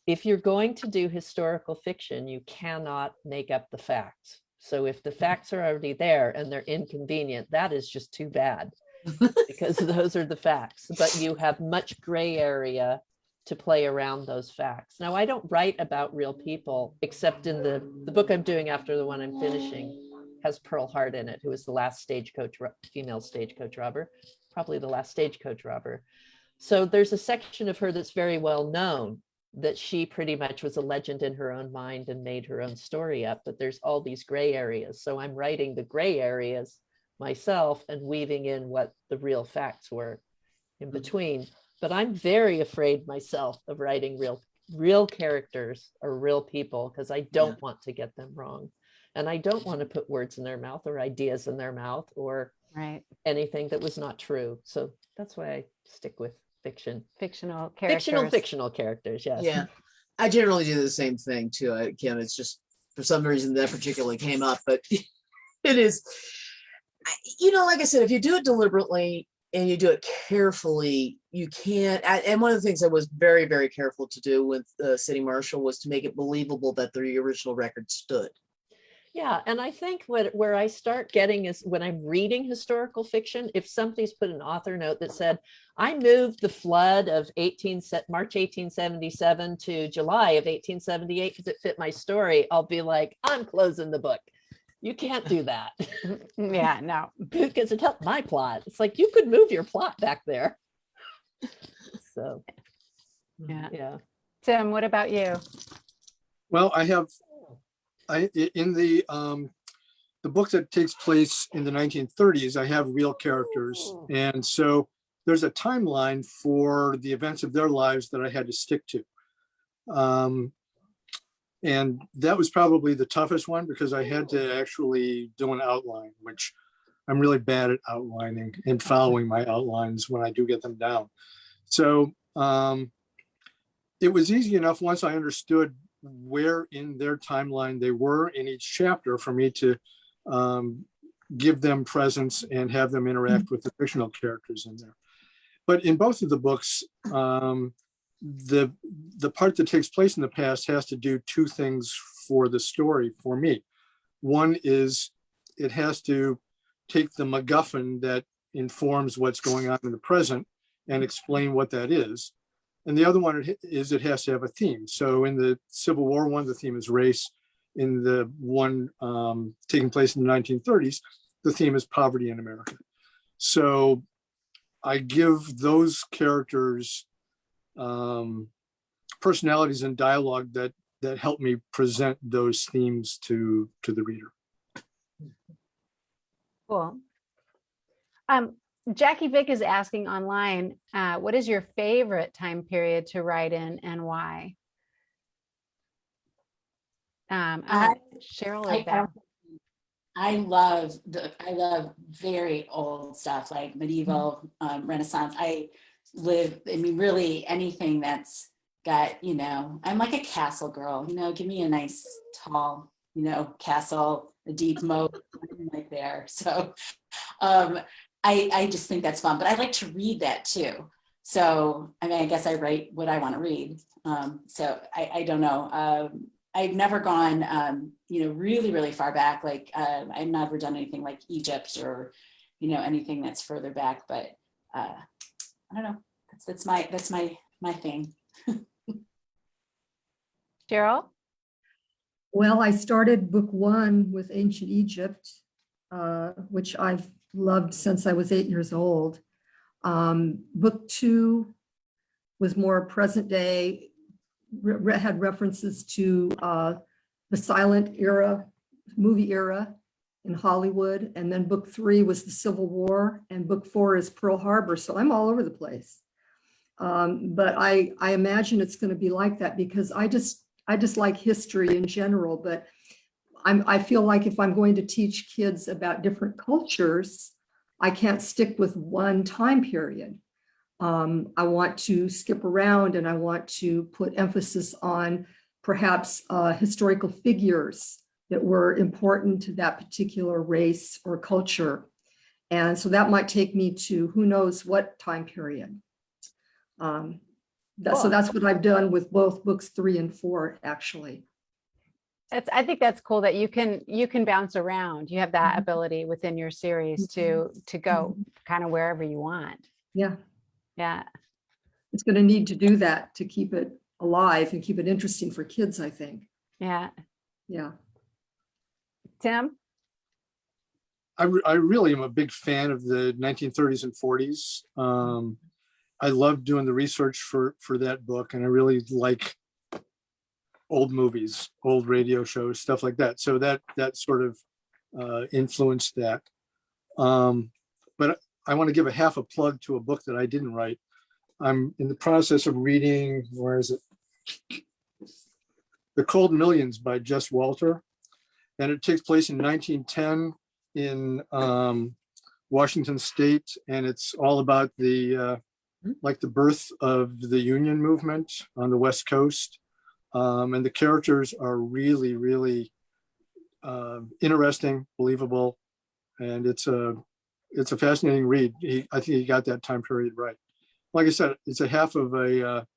S5: if you're going to do historical fiction, you cannot make up the facts. So if the facts are already there and they're inconvenient, that is just too bad. Because those are the facts, but you have much gray area to play around those facts. Now, I don't write about real people, except in the book I'm doing after the one I'm finishing has Pearl Hart in it, who was the last female stagecoach robber, probably the last stagecoach robber. So there's a section of her that's very well known, that she pretty much was a legend in her own mind and made her own story up, but there's all these gray areas. So I'm writing the gray areas myself and weaving in what the real facts were in between. But I'm very afraid myself of writing real characters or real people, because I don't want to get them wrong. And I don't want to put words in their mouth or ideas in their mouth or
S1: Right.
S5: anything that was not true. So that's why I stick with fiction.
S1: Fictional characters.
S5: Fictional characters, yes.
S4: Yeah, I generally do the same thing too, Kim. It's just for some reason that particularly came up, but it is, like I said, if you do it deliberately and you do it carefully, you can't. And one of the things I was very, very careful to do with City Marshal was to make it believable that the original record stood.
S5: Yeah, and I think where I start getting is when I'm reading historical fiction, if somebody's put an author note that said, I moved the flood of March 1877 to July of 1878 because it fit my story, I'll be like, I'm closing the book. You can't do that.
S1: Yeah, no.
S5: Because it helped my plot. It's like, you could move your plot back there. So, yeah.
S1: Tim, what about you?
S6: Well, in the book that takes place in the 1930s, I have real characters. And so there's a timeline for the events of their lives that I had to stick to. And that was probably the toughest one because I had to actually do an outline, which I'm really bad at outlining and following my outlines when I do get them down. So it was easy enough once I understood where in their timeline they were in each chapter for me to give them presence and have them interact with the fictional characters in there. But in both of the books, the part that takes place in the past has to do two things for the story for me. One is it has to take the MacGuffin that informs what's going on in the present and explain what that is. And the other one is it has to have a theme. So in the Civil War one, the theme is race. In the one taking place in the 1930s, the theme is poverty in America. So I give those characters personalities and dialogue that help me present those themes to the reader.
S1: Cool. Jackie Vick is asking online, what is your favorite time period to write in and why? Cheryl or Beth?
S3: I love very old stuff like medieval, Renaissance. Really anything that's got, I'm like a castle girl, give me a nice tall, castle, a deep moat right there. So I just think that's fun, but I like to read that too. So, I guess I write what I want to read. So I don't know. I've never gone, really, really far back. Like I've never done anything like Egypt or, anything that's further back, but I don't know. That's my thing.
S1: Cheryl?
S2: Well, I started book one with ancient Egypt, which I've loved since I was 8 years old. Book two was more present day, had references to the silent era, movie era in Hollywood. And then book three was the Civil War, and book four is Pearl Harbor. So I'm all over the place. But I imagine it's going to be like that because I just like history in general, but I feel like if I'm going to teach kids about different cultures, I can't stick with one time period. I want to skip around and I want to put emphasis on perhaps historical figures that were important to that particular race or culture. And so that might take me to who knows what time period. So that's what I've done with both books 3 and 4, actually.
S1: I think that's cool that you can bounce around. You have that ability within your series to go kind of wherever you want.
S2: Yeah.
S1: Yeah.
S2: It's going to need to do that to keep it alive and keep it interesting for kids, I think.
S1: Yeah.
S2: Yeah.
S1: Tim?
S6: I really am a big fan of the 1930s and 40s. I love doing the research for that book, and I really like old movies, old radio shows, stuff like that. So that sort of influenced that. But I want to give a half a plug to a book that I didn't write. I'm in the process of reading, where is it? The Cold Millions by Jess Walter. And it takes place in 1910 in Washington State, and it's all about the like the birth of the Union movement on the West Coast. And the characters are really, really interesting, believable, and it's a fascinating read. I think he got that time period right. Like I said, it's a half of a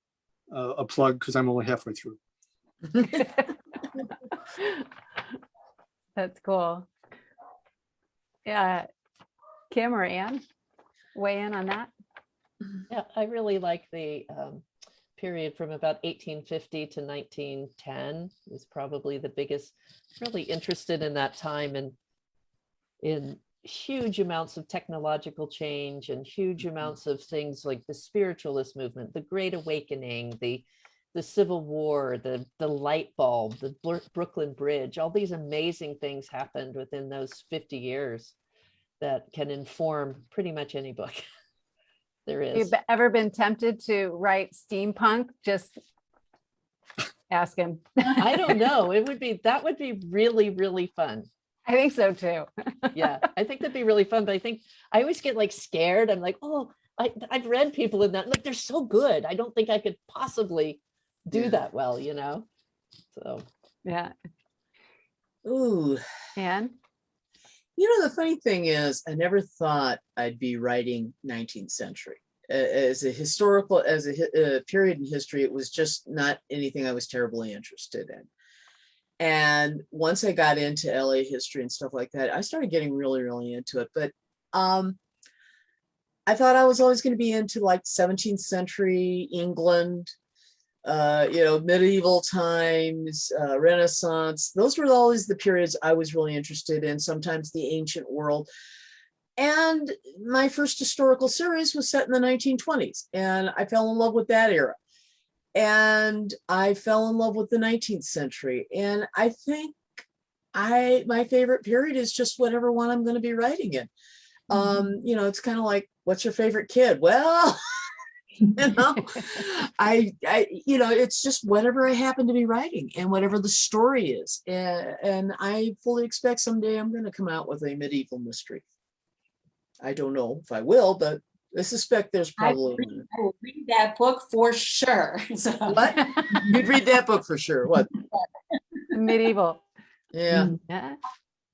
S6: plug because I'm only halfway through.
S1: That's cool. Yeah. Kim or Anne, weigh in on that?
S5: Yeah, I really like the period from about 1850 to 1910 is probably the biggest. Really interested in that time and in huge amounts of technological change and huge amounts of things like the spiritualist movement, the Great Awakening, the Civil War, the light bulb, the Brooklyn Bridge. All these amazing things happened within those 50 years that can inform pretty much any book there is.
S1: You've ever been tempted to write steampunk? Just ask him.
S5: I don't know. That would be really, really fun.
S1: I think so too.
S5: Yeah, I think that'd be really fun. But I think I always get like scared. I'm like, oh, I've read people in that, like they're so good. I don't think I could possibly do that well, you know? So
S1: Yeah.
S4: Ooh.
S1: And
S4: You know, the funny thing is, I never thought I'd be writing 19th century. As a period in history, it was just not anything I was terribly interested in. And once I got into LA history and stuff like that, I started getting really, really into it. But I thought I was always going to be into like 17th century England, medieval times, Renaissance. Those were always the periods I was really interested in, sometimes the ancient world. And my first historical series was set in the 1920s, and I fell in love with that era. And I fell in love with the 19th century. And I think my favorite period is just whatever one I'm going to be writing in. It's kind of like, what's your favorite kid? Well, it's just whatever I happen to be writing and whatever the story is. And I fully expect someday I'm going to come out with a medieval mystery. I don't know if I will, but I suspect there's probably.
S3: I will read that book for sure. So.
S4: What? You'd read that book for sure. What?
S1: medieval.
S4: Yeah.
S1: Yeah.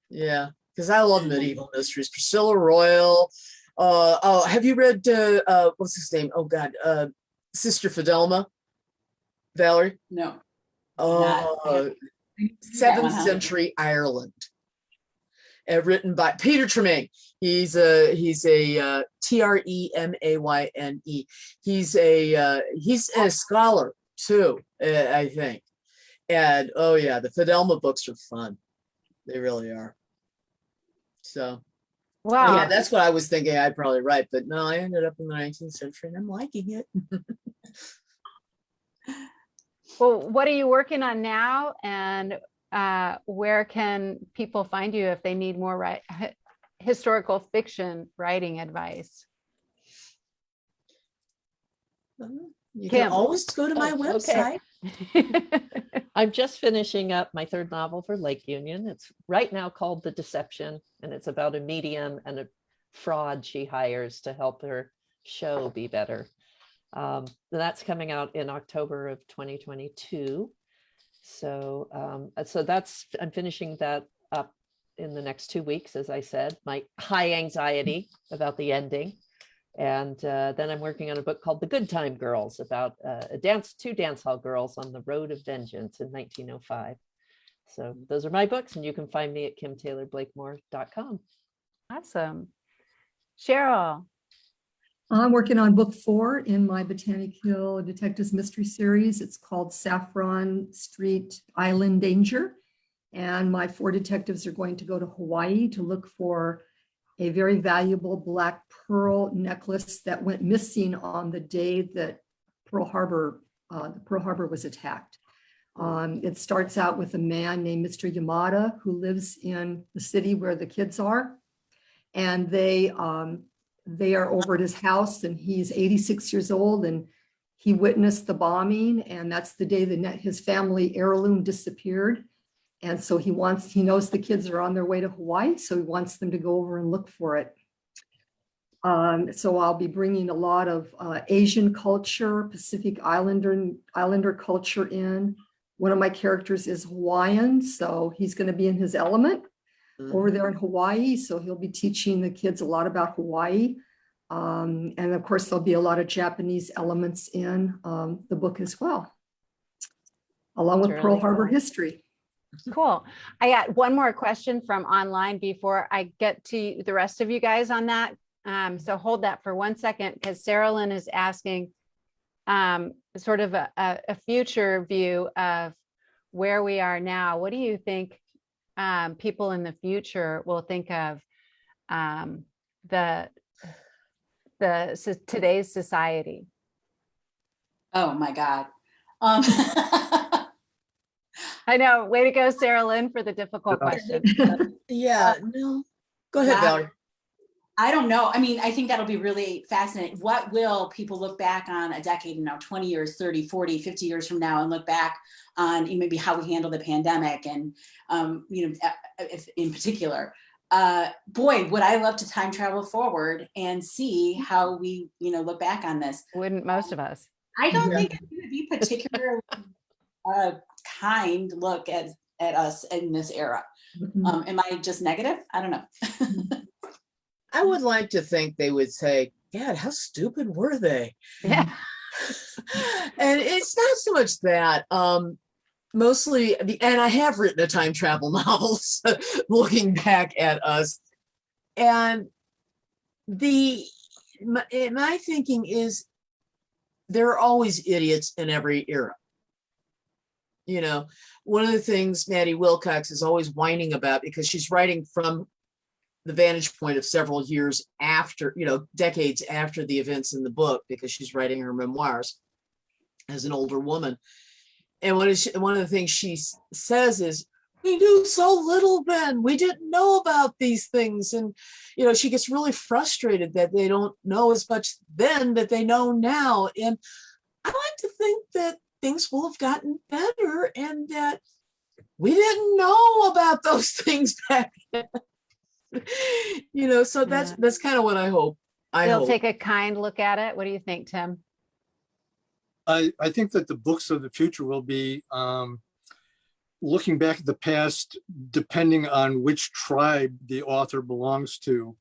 S4: Yeah. Because I love medieval mysteries. Priscilla Royal. Have you read what's his name? Oh God, Sister Fidelma, Valerie?
S3: No.
S4: 7th century Ireland. Written by Peter Tremaine. He's a Tremayne. He's a scholar too, I think. And oh yeah, the Fidelma books are fun. They really are. So
S1: Wow.
S4: yeah, that's what I was thinking I'd probably write, but no, I ended up in the 19th century and I'm liking it.
S1: Well, what are you working on now? And where can people find you if they need more historical fiction writing advice?
S4: You
S1: Kim.
S4: can always go to my website.
S5: I'm just finishing up my third novel for Lake Union. It's right now called The Deception, and it's about a medium and a fraud she hires to help her show be better. That's coming out in October of 2022. So I'm finishing that up in the next 2 weeks, as I said, my high anxiety about the ending. And then I'm working on a book called The Good Time Girls about two dance hall girls on the road of vengeance in 1905. So those are my books, and you can find me at kimtaylorblakemore.com.
S1: Awesome. Cheryl.
S2: I'm working on book 4 in my Botanic Hill Detectives Mystery Series. It's called Saffron Street Island Danger. And my 4 detectives are going to go to Hawaii to look for a very valuable black pearl necklace that went missing on the day that Pearl Harbor was attacked. It starts out with a man named Mr. Yamada who lives in the city where the kids are. And they are over at his house, and he's 86 years old, and he witnessed the bombing, and that's the day that his family heirloom disappeared. And so he knows the kids are on their way to Hawaii, so he wants them to go over and look for it. So I'll be bringing a lot of Asian culture, Pacific Islander culture in. One of my characters is Hawaiian, so he's going to be in his element over there in Hawaii. So he'll be teaching the kids a lot about Hawaii. And of course, there'll be a lot of Japanese elements in the book as well, along with
S1: That's
S2: Pearl
S1: really
S2: Harbor
S1: cool.
S2: history.
S1: Cool. I got one more question from online before I get to the rest of you guys on that. So hold that for 1 second, because Sarah Lynn is asking sort of a future view of where we are now. What do you think people in the future will think of today's society?
S3: Oh my God.
S1: I know. Way to go, Sarah Lynn, for the difficult question.
S4: Yeah, no. Go ahead,
S3: Wow.
S4: Valerie.
S3: I don't know. I mean, I think that'll be really fascinating. What will people look back on a decade, 20 years, 30, 40, 50 years from now, and look back on maybe how we handle the pandemic and, if in particular, boy, would I love to time travel forward and see how we, look back on this.
S1: Wouldn't most of us?
S3: I don't think it would be particularly kind look at us in this era. Am I just negative? I don't know.
S4: I would like to think they would say, God, how stupid were they?
S1: Yeah.
S4: And it's not so much that. Mostly, and I have written a time travel novel looking back at us. And my thinking is there are always idiots in every era. One of the things Maddie Wilcox is always whining about, because she's writing from the vantage point of several years after, decades after the events in the book, because she's writing her memoirs as an older woman. And one of the things she says is, we knew so little then. We didn't know about these things. And, she gets really frustrated that they don't know as much then that they know now. And I like to think that things will have gotten better and that we didn't know about those things back then. So that's kind of what I hope.
S1: They'll take a kind look at it. What do you think, Tim?
S6: I think that the books of the future will be looking back at the past, depending on which tribe the author belongs to,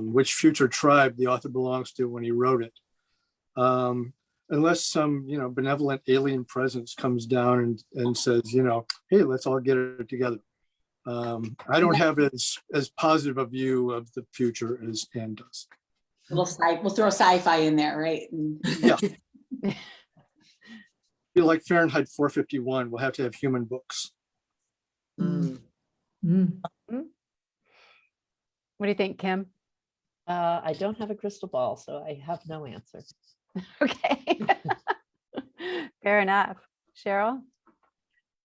S6: which future tribe the author belongs to when he wrote it. Unless some, benevolent alien presence comes down and says, hey, let's all get it together. I don't have as positive a view of the future as Anne does.
S3: We'll throw sci-fi in there, right?
S6: Yeah. Be like Fahrenheit 451. We'll have to have human books.
S2: Mm.
S1: What do you think, Kim?
S5: I don't have a crystal ball, so I have no answer.
S1: Okay. Fair enough. Cheryl?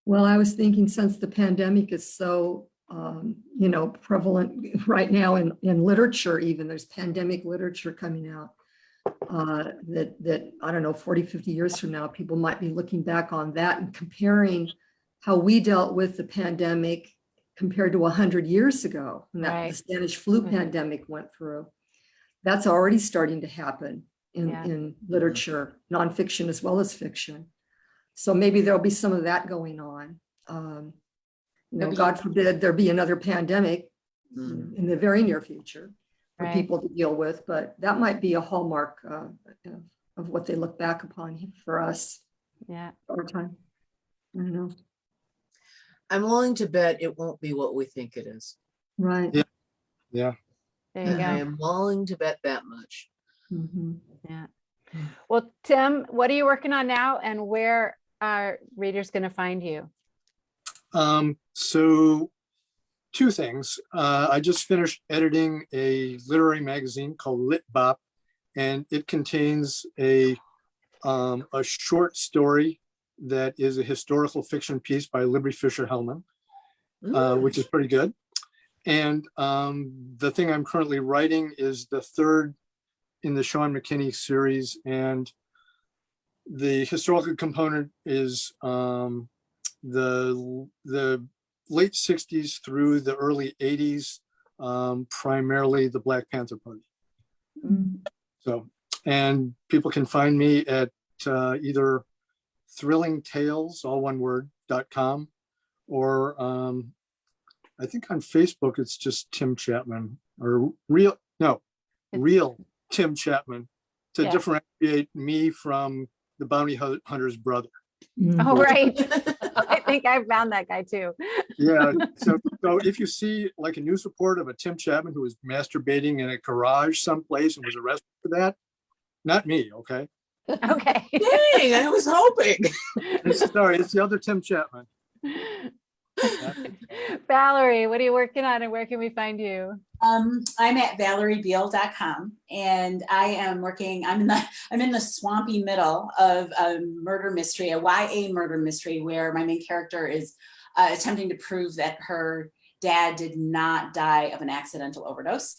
S2: Well, I was thinking, since the pandemic is so, prevalent right now in literature, even there's pandemic literature coming out, that I don't know, 40, 50 years from now, people might be looking back on that and comparing how we dealt with the pandemic compared to 100 years ago, when
S1: Right.
S2: the Spanish flu pandemic went through. That's already starting to happen in literature, nonfiction as well as fiction. So maybe there'll be some of that going on. God forbid there be another pandemic in the very near future for
S1: Right.
S2: people to deal with, but that might be a hallmark of what they look back upon for us.
S1: Yeah.
S2: Our time. I don't know.
S4: I'm willing to bet it won't be what we think it is.
S2: Right.
S6: Yeah. Yeah.
S1: There you go.
S4: I am willing to bet that much.
S2: Mhm.
S1: Yeah. Well, Tim, what are you working on now, and where are readers going to find you?
S6: So two things. I just finished editing a literary magazine called Lit Bop, and it contains a short story that is a historical fiction piece by Libby Fisher Hellman, which is pretty good. And the thing I'm currently writing is the third in the Sean McKinney series, and the historical component is the late 60s through the early 80s, primarily the Black Panther Party. So, and people can find me at either thrillingtales, all one word, .com, or I think on Facebook it's just Tim Chapman, or real Tim Chapman, to
S1: Yeah.
S6: differentiate me from the bounty hunter's brother.
S1: Oh, right. I think I found that guy too.
S6: Yeah, so if you see like a news report of a Tim Chapman who was masturbating in a garage someplace and was arrested for that, not me, okay?
S1: Okay.
S4: Dang, I was hoping.
S6: Sorry, it's the other Tim Chapman.
S1: Valerie, what are you working on and where can we find you?
S3: I'm at valeriebeal.com, and I am working, I'm in the swampy middle of a murder mystery, a YA murder mystery, where my main character is attempting to prove that her dad did not die of an accidental overdose.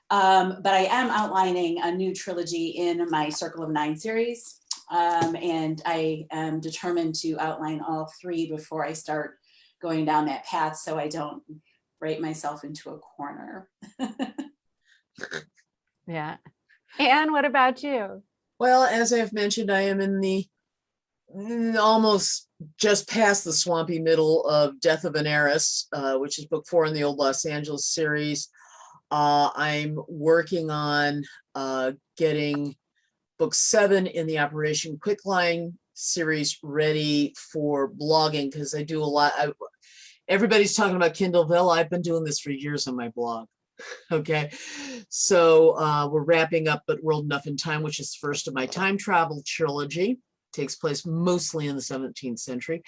S3: But I am outlining a new trilogy in my Circle of Nine series. And I am determined to outline all three before I start going down that path, so I don't write myself into a corner.
S1: Yeah. Anne, what about you?
S4: Well, as I've mentioned, I am in the almost just past the swampy middle of Death of an Heiress, which is book 4 in the Old Los Angeles series. I'm working on getting book 7 in the Operation Quicklime series ready for blogging, because I do a lot. Everybody's talking about Kindleville. I've been doing this for years on my blog. Okay, so we're wrapping up But World Enough in Time, which is the first of my time travel trilogy. Takes place mostly in the 17th century.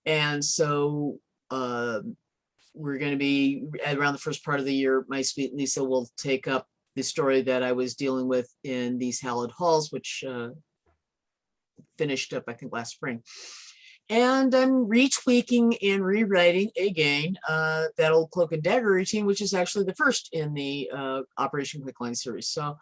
S4: And so we're going to be around the first part of the year. My sweet Lisa will take up the story that I was dealing with in These Hallowed Halls, which finished up, I think, last spring. And I'm retweaking and rewriting again that old Cloak and Dagger routine, which is actually the first in the Operation Quicklime series. So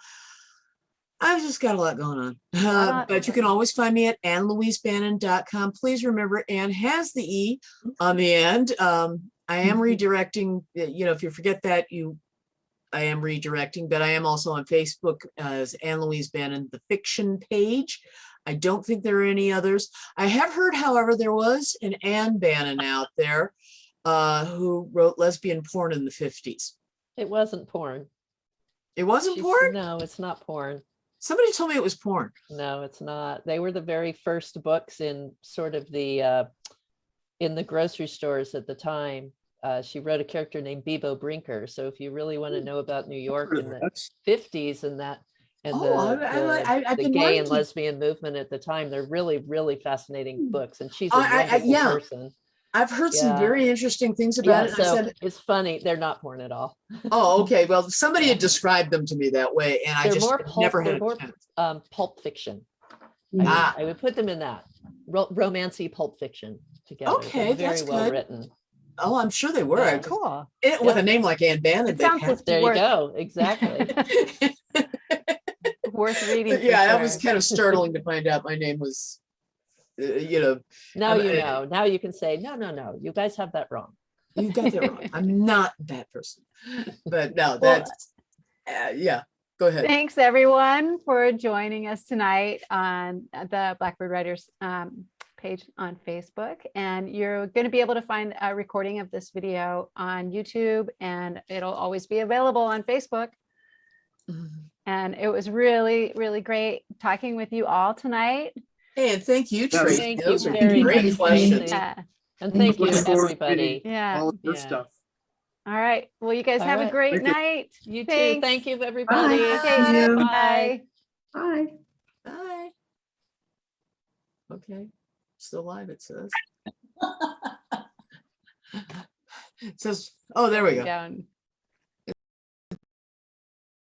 S4: I've just got a lot going on. But you can always find me at AnneLouiseBannon.com. Please remember, Anne has the E on the end. I am redirecting, if you forget that, I am redirecting, but I am also on Facebook as Anne Louise Bannon, the fiction page. I don't think there are any others. I have heard, however, there was an Anne Bannon out there who wrote lesbian porn in the 50s.
S5: It wasn't porn.
S4: It wasn't porn?
S5: No, it's not porn.
S4: Somebody told me it was porn.
S5: No, it's not. They were the very first books in sort of the in the grocery stores at the time. She wrote a character named Bebo Brinker. So if you really want to know about New York in the 50s and that, and the gay and lesbian movement at the time, they're really, really fascinating books. And she's a wonderful person.
S4: I've heard some very interesting things about it.
S5: So I said, it's funny. They're not porn at all.
S4: Oh, okay. Well, somebody had described them to me that way, and I just never had a chance.
S5: Pulp fiction. I would put them in that romancy pulp fiction together.
S4: Okay,
S5: very well written.
S4: Oh, I'm sure they were.
S1: Yeah, cool.
S4: With a name like Anne Bannon,
S5: there you go. Exactly.
S1: Worth reading.
S4: Yeah, that was kind of startling to find out my name was,
S5: Now Now you can say, no. You guys have that wrong.
S4: You got that wrong. I'm not that person. But no, that's, yeah. Go ahead.
S1: Thanks, everyone, for joining us tonight on the Blackbird Writers page on Facebook. And you're going to be able to find a recording of this video on YouTube, and it'll always be available on Facebook. And it was really, really great talking with you all tonight.
S4: Hey, and thank you, Tracy.
S5: Thank
S4: Those
S5: you
S4: are
S5: very
S4: great
S5: much.
S4: questions.
S1: Yeah.
S5: And thank you, everybody.
S1: Yeah.
S6: All of your stuff.
S1: All right. Well, you guys have a great night.
S5: You too.
S1: Thanks.
S5: Thank you, everybody.
S1: Bye.
S2: Bye.
S4: Bye. Okay. Still live, it says. It says, oh, there we go.
S1: Down.